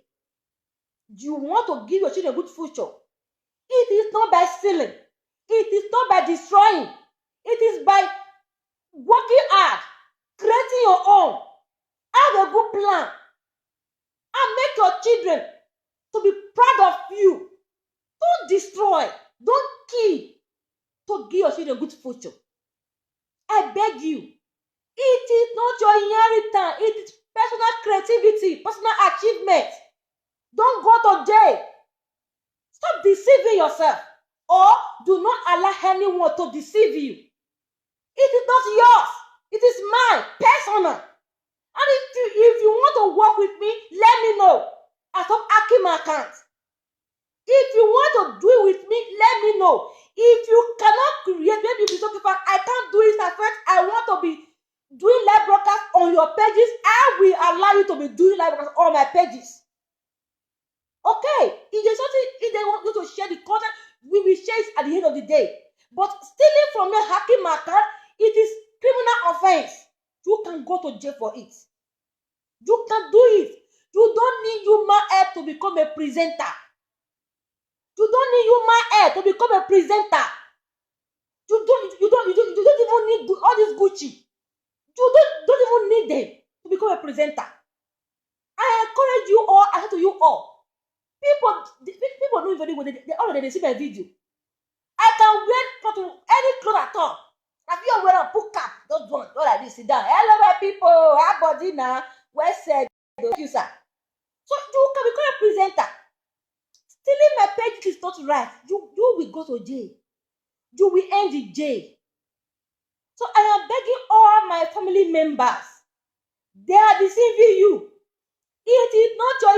You want to give your children a good future. It is not by stealing. It is not by destroying. It is by working hard, creating your own. Have a good plan. And make your children to be proud of you. Don't destroy. Don't kill. To give your children a good future. I beg you. It is not your inheritance. It is personal creativity, personal achievement. Don't go to jail. Stop deceiving yourself. Or do not allow anyone to deceive you. It is not yours. It is mine, personal. And if you want to work with me, let me know. I stop hacking my account. If you want to do it with me, let me know. If you cannot create, maybe you be talking about, I can't do it at first. I want to be doing live broadcast on your pages. I will allow you to be doing live broadcast on my pages. Okay, if there's something, if they want you to share the content, we will share it at the end of the day. But stealing from me, hacking my account, it is criminal offense. You can go to jail for it. You can do it. You don't need human hair to become a presenter. You don't need human hair to become a presenter. You don't even need all this Gucci. You don't even need them to become a presenter. I encourage you all, I say to you all. People know very well. They already see my video. I can wear any clothes at all. If you wear a book cap, don't go like this. Sit down. Hello, my people. How body now? Where said you, sir? So you can become a presenter. Stealing my page is not right. You will go to jail. You will end in jail. So I am begging all my family members. They are deceiving you. It is not your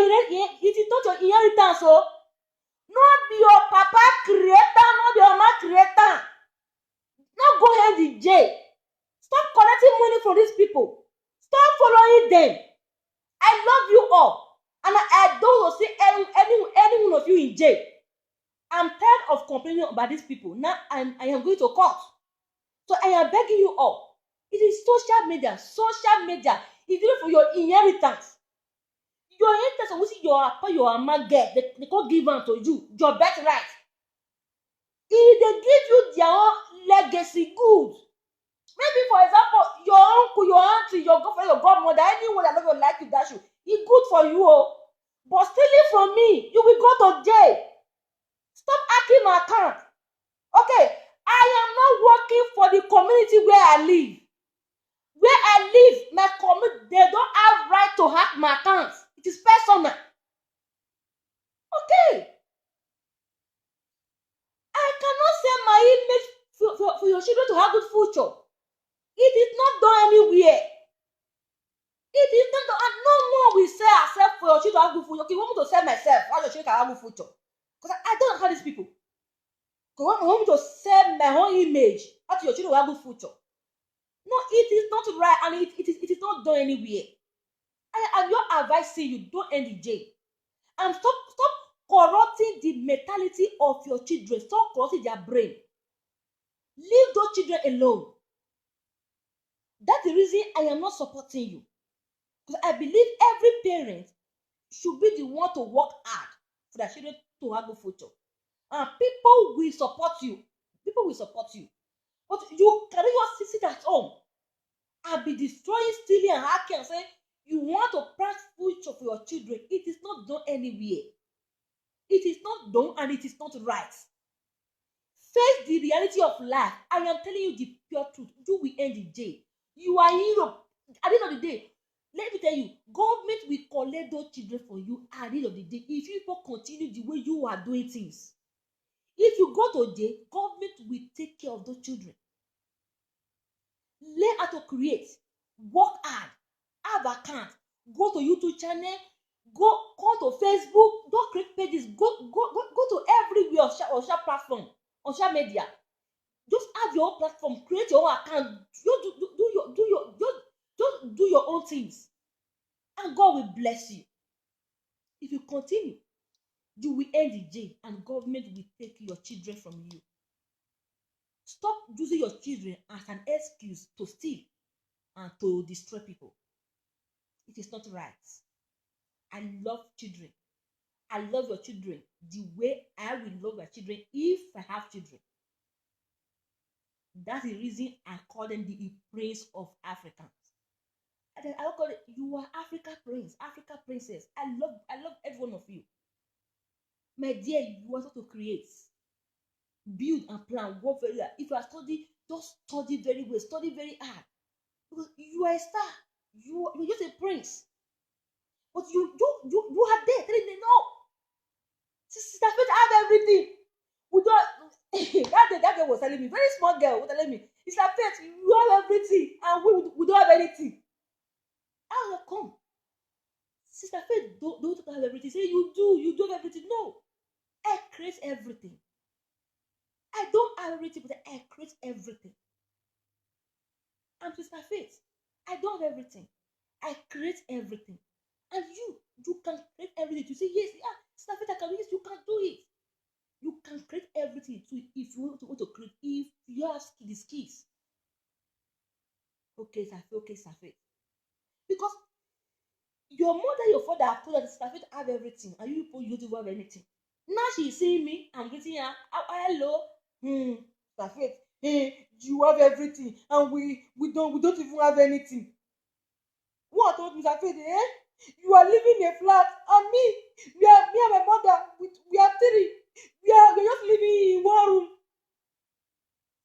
inheritance. So not be your papa creator, not be your mama creator. Not go end in jail. Stop collecting money from these people. Stop following them. I love you all. And I don't want to see any one of you in jail. I'm tired of complaining about these people. Now I am going to court. So I am begging you all. It is social media. Social media is even for your inheritance. Your inheritance, which your papa, your mama get, they can't give them to you. Your birthright. If they give you their own legacy goods, maybe for example, your uncle, your auntie, your girlfriend, your godmother, anyone that doesn't like you, that should, it's good for you. But stealing from me, you will go to jail. Stop hacking my account. Okay, I am not working for the community where I live. Where I live, my community, they don't have right to hack my account. It is personal. Okay. I cannot send my image for your children to have good future. It is not done anywhere. It is not done, and no one will sell ourselves for your children to have good future. Okay, you want me to sell myself how your children can have good future? Because I don't have these people. Because you want me to sell my own image how your children will have good future. No, it is not right, and it is not done anywhere. I am your advising you, don't end in jail. And stop corrupting the mentality of your children. Stop corrupting their brain. Leave those children alone. That's the reason I am not supporting you. Because I believe every parent should be the one to work hard for their children to have a future. And people will support you. People will support you. But you cannot just sit at home and be destroying, stealing, and hacking and say you want to plan future for your children. It is not done anywhere. It is not done, and it is not right. Face the reality of life. I am telling you the pure truth. You will end in jail. You are in Europe. At the end of the day, let me tell you, government will collect those children for you at the end of the day. If people continue the way you are doing things, if you go to jail, government will take care of those children. Learn how to create, work hard, have account, go to YouTube channel, go to Facebook, don't create pages, go to everywhere on social platform, on social media. Just have your own platform, create your own account, Just do your own things, and God will bless you. If you continue, you will end the jail, and government will take your children from you. Stop using your children as an excuse to steal and to destroy people. It is not right. I love children. I love your children the way I will love your children if I have children. That's the reason I call them the prince of Africans. And then I call it, you are Africa prince, Africa princess. I love every one of you. My dear, you want to create, build and plan, work very hard. If you are studying, just study very well, study very hard. Because you are a star. You're just a prince. But you are there telling them no. Sister Faith have everything. We don't that girl was telling me, very small girl was telling me, it's like Faith, you have everything and we don't have anything. How will come? Sister Faith don't have everything. Say you do have everything. No. I create everything. I don't have everything, but I create everything. I'm Sister Faith. I don't have everything. I create everything. And you can create everything. You say, yes, yeah, Sister Faith, I can do this. You can do it. You can create everything too if you want to create, if you have the skills. Okay, Sister Faith. Because your mother, your father have told her that Sister Faith have everything, and you people, you don't have anything. Now she's seeing me, I'm greeting her. Hello. Sister Faith, you have everything, and we don't even have anything. What told me, Sister Faith, you are living in a flat, and me and my mother, we are three. We're just living in one room.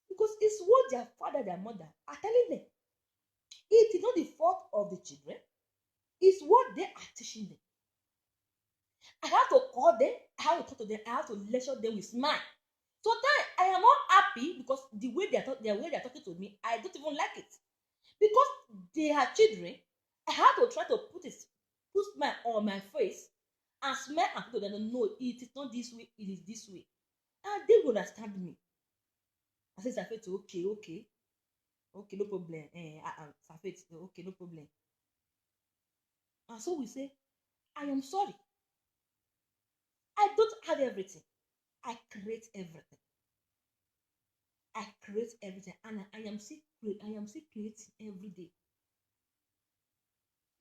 Because it's what their father, their mother are telling them. It is not the fault of the children. It's what they are teaching them. I have to call them, I have to talk to them, I have to lecture them with smile. So then I am not happy because the way they are talking to me, I don't even like it. Because they are children, I have to try to put smile on my face and smile and talk to them. No, it is not this way, it is this way. And they will understand me. I say, Safet, okay, no problem. Safet, okay, no problem. And so we say, I am sorry. I don't have everything. I create everything. I create everything, and I am still creating every day.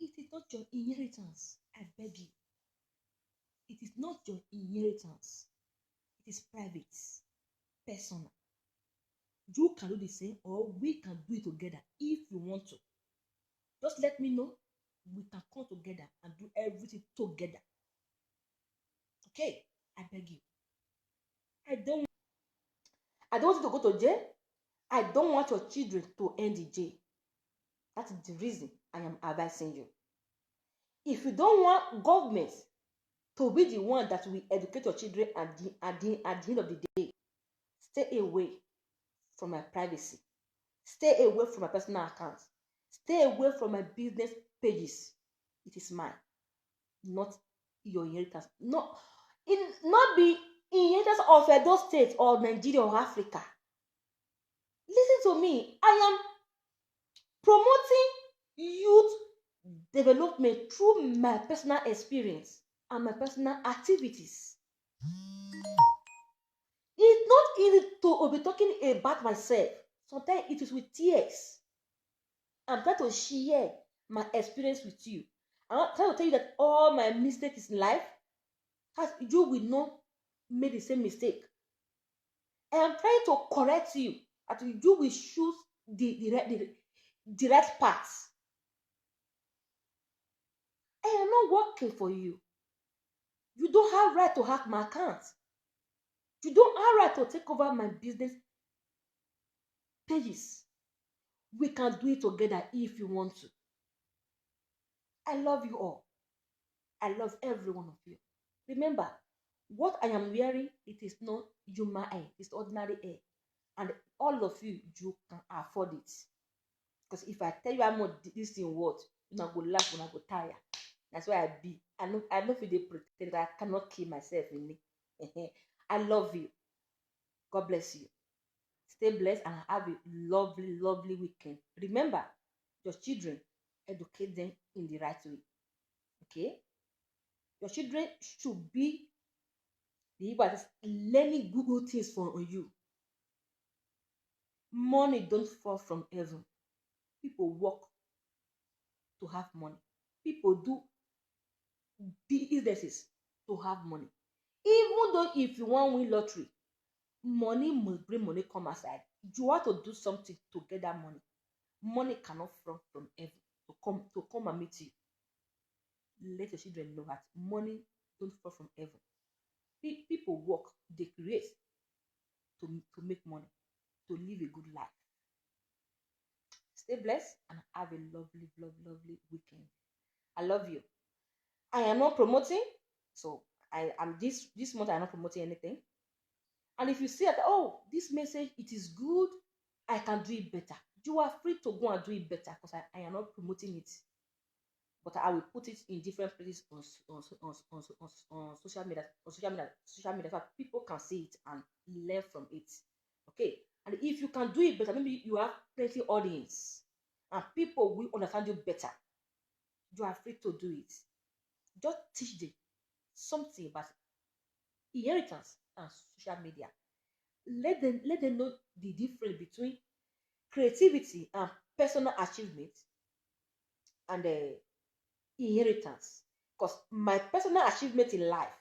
It is not your inheritance. I beg you. It is not your inheritance. It is private, personal. You can do the same, or we can do it together if you want to. Just let me know. We can come together and do everything together. Okay? I beg you. I don't want you to go to jail. I don't want your children to end in jail. That is the reason I am advising you. If you don't want government to be the one that will educate your children at the end of the day, stay away from my privacy. Stay away from my personal accounts. Stay away from my business pages. It is mine, not your inheritance. Not be inheritance of Edo State or Nigeria or Africa. Listen to me. I am promoting youth development through my personal experience and my personal activities. It's not easy to be talking about myself. Sometimes it is with tears. I'm trying to share my experience with you. I'm trying to tell you that all my mistakes in life, you will not make the same mistake. I am trying to correct you that you will choose the right path. I am not working for you. You don't have right to hack my account. You don't have right to take over my business pages. We can do it together if you want to. I love you all. I love every one of you. Remember, what I am wearing, it is not human hair, it's ordinary hair. And all of you can afford it. Because if I tell you how much this thing worth, you not go laugh, you not go tire. That's why I be. I know if they pretend that I cannot kill myself in it. I love you. God bless you. Stay blessed and have a lovely, lovely weekend. Remember, your children educate them in the right way. Okay? Your children should be the people that is learning good things from you. Money don't fall from heaven. People work to have money. People do businesses to have money. Even though if you wan win lottery, money must bring money come aside. You want to do something to get that money. Money cannot fall from heaven to come and meet you. Let your children know that money don't fall from heaven. People work, they create to make money, to live a good life. Stay blessed and have a lovely, lovely, lovely weekend. I love you. I am not promoting, so I am this month. I'm not promoting anything. And if you see that, oh, this message it is good, I can do it better. You are free to go and do it better because I am not promoting it, but I will put it in different places on social media, so that people can see it and learn from it. Okay, and if you can do it better, maybe you have plenty audience and people will understand you better. You are free to do it. Just teach them something about inheritance and social media. Let them know the difference between creativity and personal achievement and inheritance. Because my personal achievement in life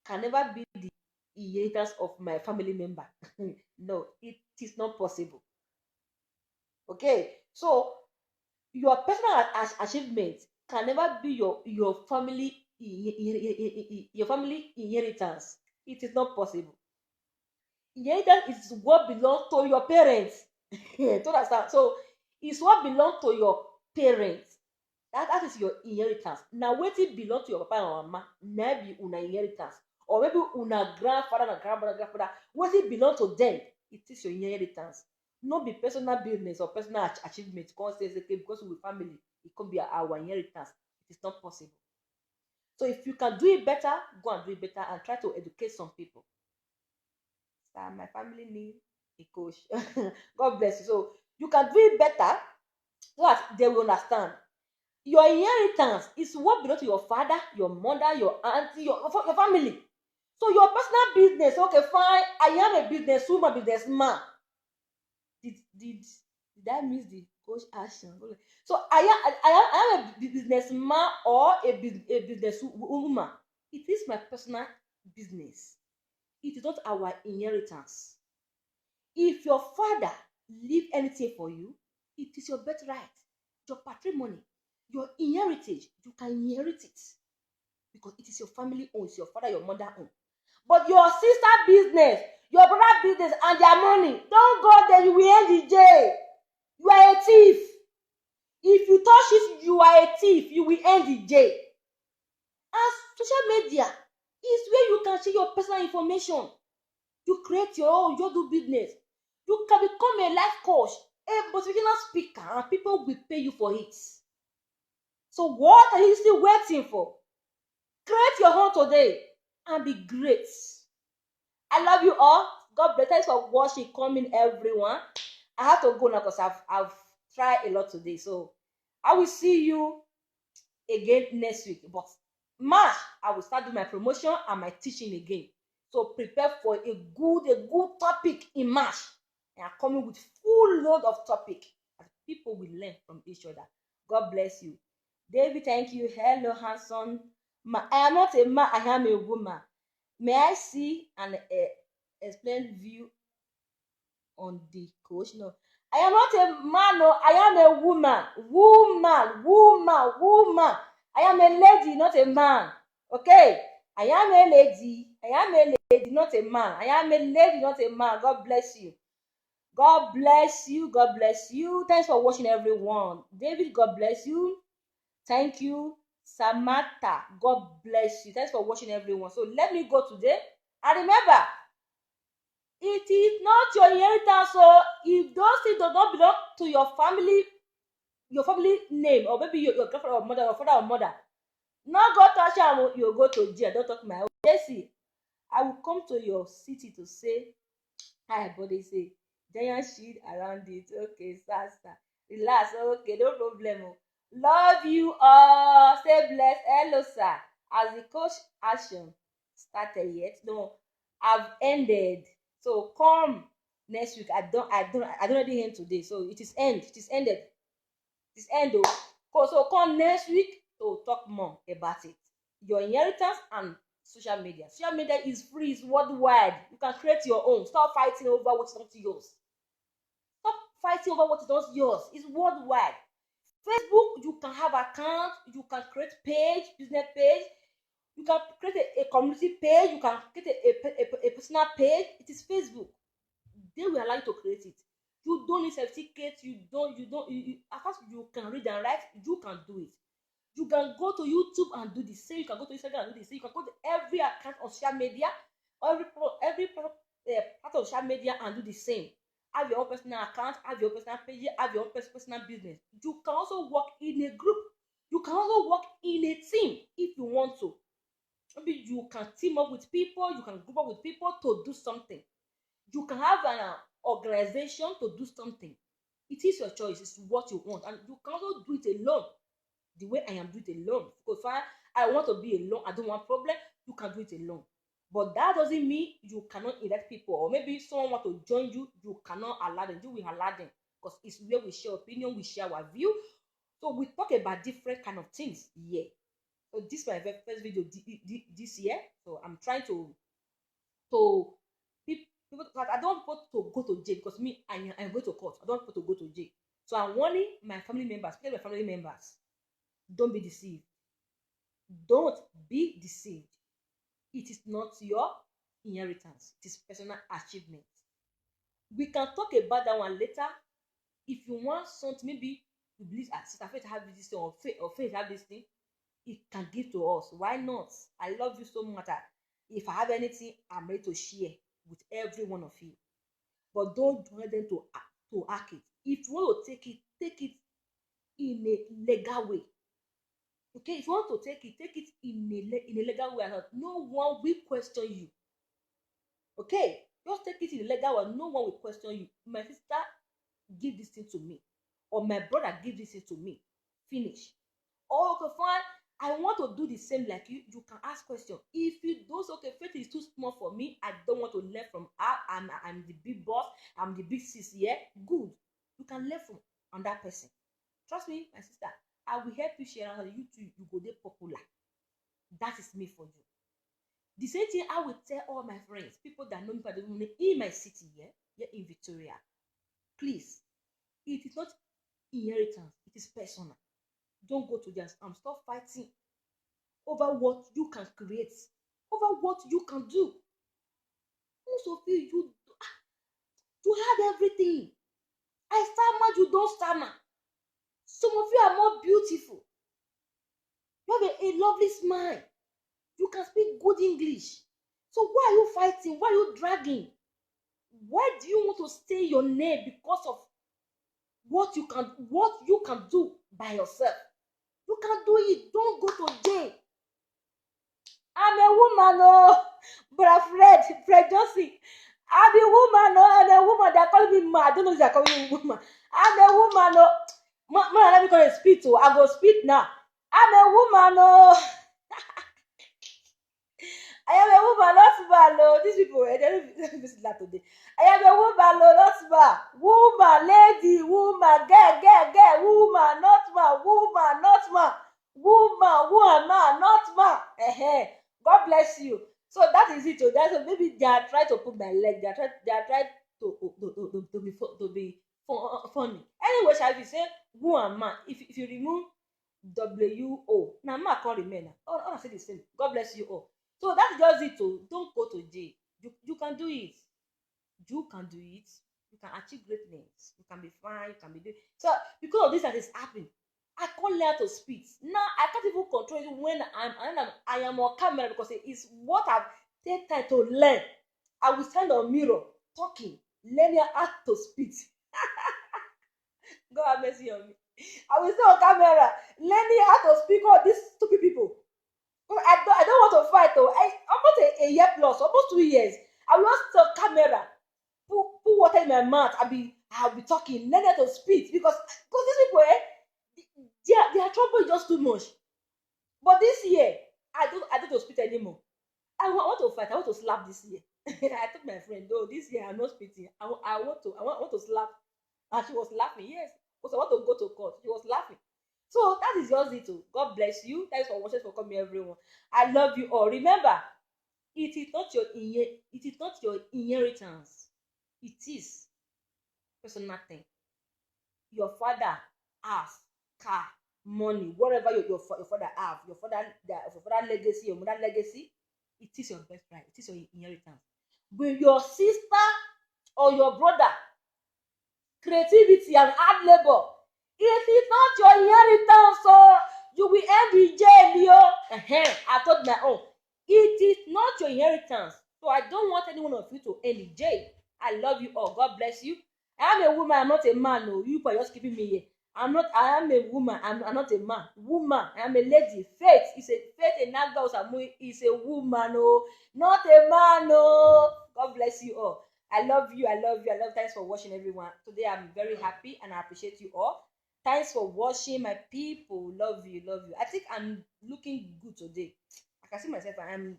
can never be the inheritance of my family member. No, it is not possible. Okay, so your personal achievement can never be your family inheritance. It is not possible. Inheritance is what belongs to your parents. To understand? So it's what belongs to your parents. That is your inheritance. Now wetin belong to your papa and mama na be una inheritance, or maybe una grandfather and grandfather, wetin belong to them, it is your inheritance. No be personal business or personal achievement come say okay because we family e come be our inheritance. It is not possible. So if you can do it better, go and do it better and try to educate some people. My family need a coach. God bless you. So you can do it better so that they will understand. Your inheritance is what belongs to your father, your mother, your auntie, your family. So your personal business, okay, fine. I am a businesswoman, businessman. Did I miss the coach action? Okay. So I am a businessman or a businesswoman. It is my personal business. It is not our inheritance. If your father leave anything for you, it is your birthright, your patrimony, your inheritance. You can inherit it because it is your family own, it's your father, your mother own. But your sister business, your brother business, and their money, don't go there, you will end in jail. You are a thief. If you touch it, you are a thief, you will end in jail. As social media is where you can share your personal information. You create your own, you do business. You can become a life coach, a motivational speaker, and people will pay you for it. So what are you still waiting for? Create your own today and be great. I love you all. God bless. Thanks for watching. Coming, everyone. I have to go now because I've tried a lot today. So I will see you again next week. But March, I will start doing my promotion and my teaching again. So prepare for a good topic in March. And I'm coming with full load of topic that people will learn from each other. God bless you. David, thank you. Hello, handsome. I am not a man, I am a woman. May I see an explained view on the coach? No. I am not a man, no, I am a woman. Woman. I am a lady, not a man. Okay? I am a lady. Not a man. I am a lady, not a man. God bless you. God bless you. God bless you. Thanks for watching, everyone. David, God bless you. Thank you. Samantha, God bless you. Thanks for watching, everyone. So let me go today. And remember, it is not your inheritance. So if those things do not belong to your family name, or maybe your grandfather or mother, or father or mother, no go touch am. You go to jail. Don't talk my own. Jesse, I will come to your city to say hi, but they say giant shield around it. Okay, sir. Relax. Okay, no problem. Love you all. Stay blessed. Hello, sir. As the coach action started yet? No, I've ended. So come next week. I don't already end today. So it is end. It is ended. It is end. Oh, so come next week to talk more about it. Your inheritance and social media. Social media is free. It's worldwide. You can create your own. Stop fighting over what's not yours. Stop fighting over what is not yours. It's worldwide. Facebook, you can have account, you can create page, business page, you can create a community page, you can create a personal page. It is Facebook. They will allow you to create it. You don't need certificate, of course you can read and write, you can do it. You can go to YouTube and do the same, you can go to Instagram and do the same, you can go to every account on social media, every part of social media and do the same. Have your own personal account, have your own personal page, have your own personal business. You can also work in a group. You can also work in a team if you want to. Maybe you can team up with people, you can group up with people to do something. You can have an organization to do something. It is your choice, it's what you want, and you can also do it alone. The way I am doing it alone. Because if I want to be alone, I don't want problem, you can do it alone. But that doesn't mean you cannot elect people, or maybe someone want to join you, you cannot allow them. You will allow them, because it's where we share opinion, we share our view. So we talk about different kind of things here. So this is my first video this year. So I'm trying to people, I don't want to go to jail, because me I'm going to court. I don't want to go to jail. So I'm warning my family members, especially my family members. Don't be deceived. Don't be deceived. It is not your inheritance. It is personal achievement. We can talk about that one later. If you want something, maybe you believe Sister Faith have this thing, or Faith have this thing, it can give to us. Why not? I love you so much. If I have anything, I'm ready to share with every one of you. But don't want them to hack it. If you want to take it in a legal way. Okay, if you want to take it in a legal way, no one will question you. Okay, just take it in a legal way, no one will question you. My sister give this thing to me, or my brother give this thing to me, finish. Or okay, fine, I want to do the same like you can ask question. If you do, okay, Faith is too small for me, I don't want to learn from her, I'm the big boss, I'm the big sis here, good, you can learn from another person. Trust me, my sister, I will help you share how you too you go dey popular. That is me for you. The same thing I will tell all my friends, people that know me, but don't know me in my city here in Victoria. Please, it is not inheritance, it is personal. Don't go to their stop fighting over what you can create, over what you can do. Most of you have everything. I stammer, you don't stammer. Some of you are more beautiful. You have a lovely smile. You can speak good English. So why are you fighting? Why are you dragging? Why do you want to stay your name because of what you can do by yourself? You can do it. Don't go to jail. I'm a woman, oh, but Fred Johnson. I'm a woman, oh, and a woman. They're calling me mad. I don't know if they're calling me woman. I'm a woman, oh. Man, let me go and speak to. I go speak now. I'm a woman, oh. I am a woman, not man, oh. These people, they don't visit that today. I am a woman, oh, not man. Woman, lady, woman, girl, woman, not man, woman, not man. Woman, not man. God bless you. So that is it. So that's maybe they are trying to put my leg. They are trying to be funny. Anyway, shall we say woman? If you remove WO, now man can't remain. All I say the same. God bless you all. So that's just it. Oh, don't go to jail. You can do it. You can do it. You can achieve greatness. You can be fine. You can be doing. So because of this that is happening, I can't learn to speak. Now I can't even control it when I am on camera, because it's what I've taken time to learn. I will stand on mirror talking, learning how to speak. God have mercy on me. I will stay on camera learning how to speak all these stupid people. I don't want to fight though. Almost a year plus, almost 2 years. I will just on camera, put water in my mouth. I'll be talking, learning how to speak, because these people, Their trouble is just too much. But this year, I don't spit anymore. I want to fight. I want to slap this year. I told my friend, no, this year I'm not spitting. I want to slap. And she was laughing. Yes, because I want to go to court. She was laughing. So that is just it. Oh. God bless you. Thanks for watching, for coming, everyone. I love you all. Remember, it is not your inheritance. It is personal thing. Your father has car, money, whatever your father have, your father legacy, your mother legacy, it is your birthright, it is your inheritance. With your sister or your brother creativity and hard labor, it is not your inheritance, so you will end in jail, yo. I told my own. It is not your inheritance, so I don't want any one of you to end in jail. I love you all. God bless you. I am a woman. I'm not a man. No, you are just keeping me here. I am a woman. I'm not a man. Woman. I am a lady. Faith Enagba Osamu is a woman. Oh, not a man. Oh, God bless you all. I love you. I love you. I love. Thanks for watching, everyone. Today I'm very happy and I appreciate you all. Thanks for watching, my people. Love you. Love you. I think I'm looking good today. I can see myself. I'm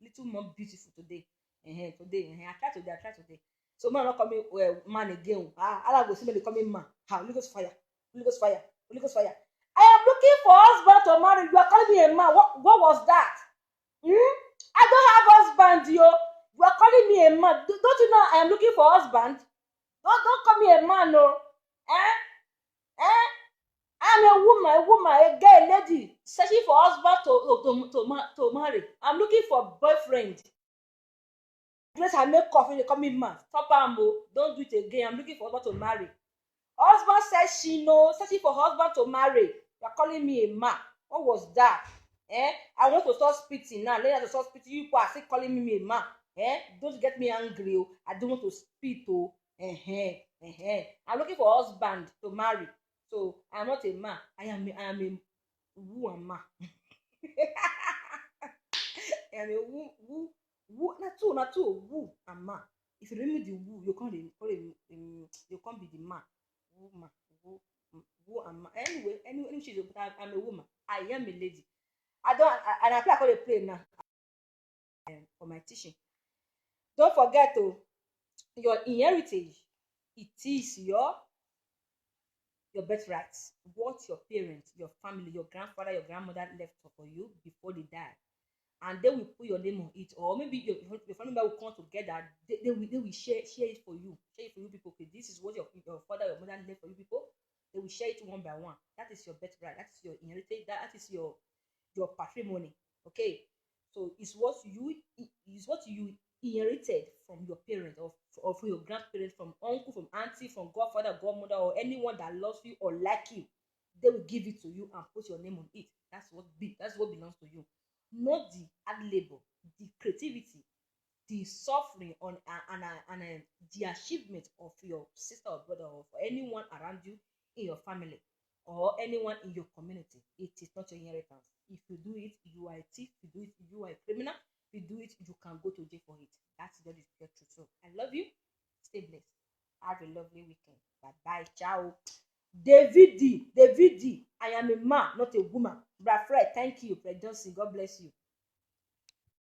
little more beautiful today. Today. I try today. I try today. So man not coming man again. Allah go see me coming man. Holy Ghost fire. Holy Ghost fire. Holy Ghost fire. I am looking for husband to marry. You are calling me a man. What was that? I don't have husband, yo. You are calling me a man. Don't you know I am looking for husband? Don't call me a man, no. Eh? Eh? I'm a woman, a girl, a lady, searching for husband to marry. I'm looking for boyfriend. Dress I make coffee, they call me man. Stop am, don't do it again. I'm looking for husband to marry. Husband says she knows, searching for husband to marry. You're calling me a man. What was that? I want to start spitting now. Later to start spitting, you are still calling me a man. Don't get me angry. Oh. I don't want to spit. Oh. I'm looking for husband to marry. So I'm not a man. I am a woman. I am a woo. Not two, woo and man. If you remove the woo, you can't be the man. Woman, woo and man. Anyway, she's I'm a woman. I am a lady. And I feel like I play now for my teaching. Don't forget your inheritance. It is your birthright. What your parents, your family, your grandfather, your grandmother left for you before they died. And they will put your name on it, or maybe your family member will come together. They will share it for you. Share it for you people. Okay, this is what your father, your mother left for you people. They will share it one by one. That is your birthright. That is your inheritance. That is your patrimony. Okay, so it's what you inherited from your parents or from your grandparents, from uncle, from auntie, from godfather, godmother, or anyone that loves you or like you. They will give it to you and put your name on it. That's what belongs to you. Not the hard labor, the creativity, the suffering and the achievement of your sister or brother or for anyone around you in your family or anyone in your community. It is not your inheritance. If you do it, you are a thief. If you do it, you are a criminal. If you do it, you can go to jail for it. That's the truth. So I love you. Stay blessed. Have a lovely weekend. Bye bye. Ciao. David D. I am a man, not a woman. Brad Fred, thank you. Fred Johnson, God bless you.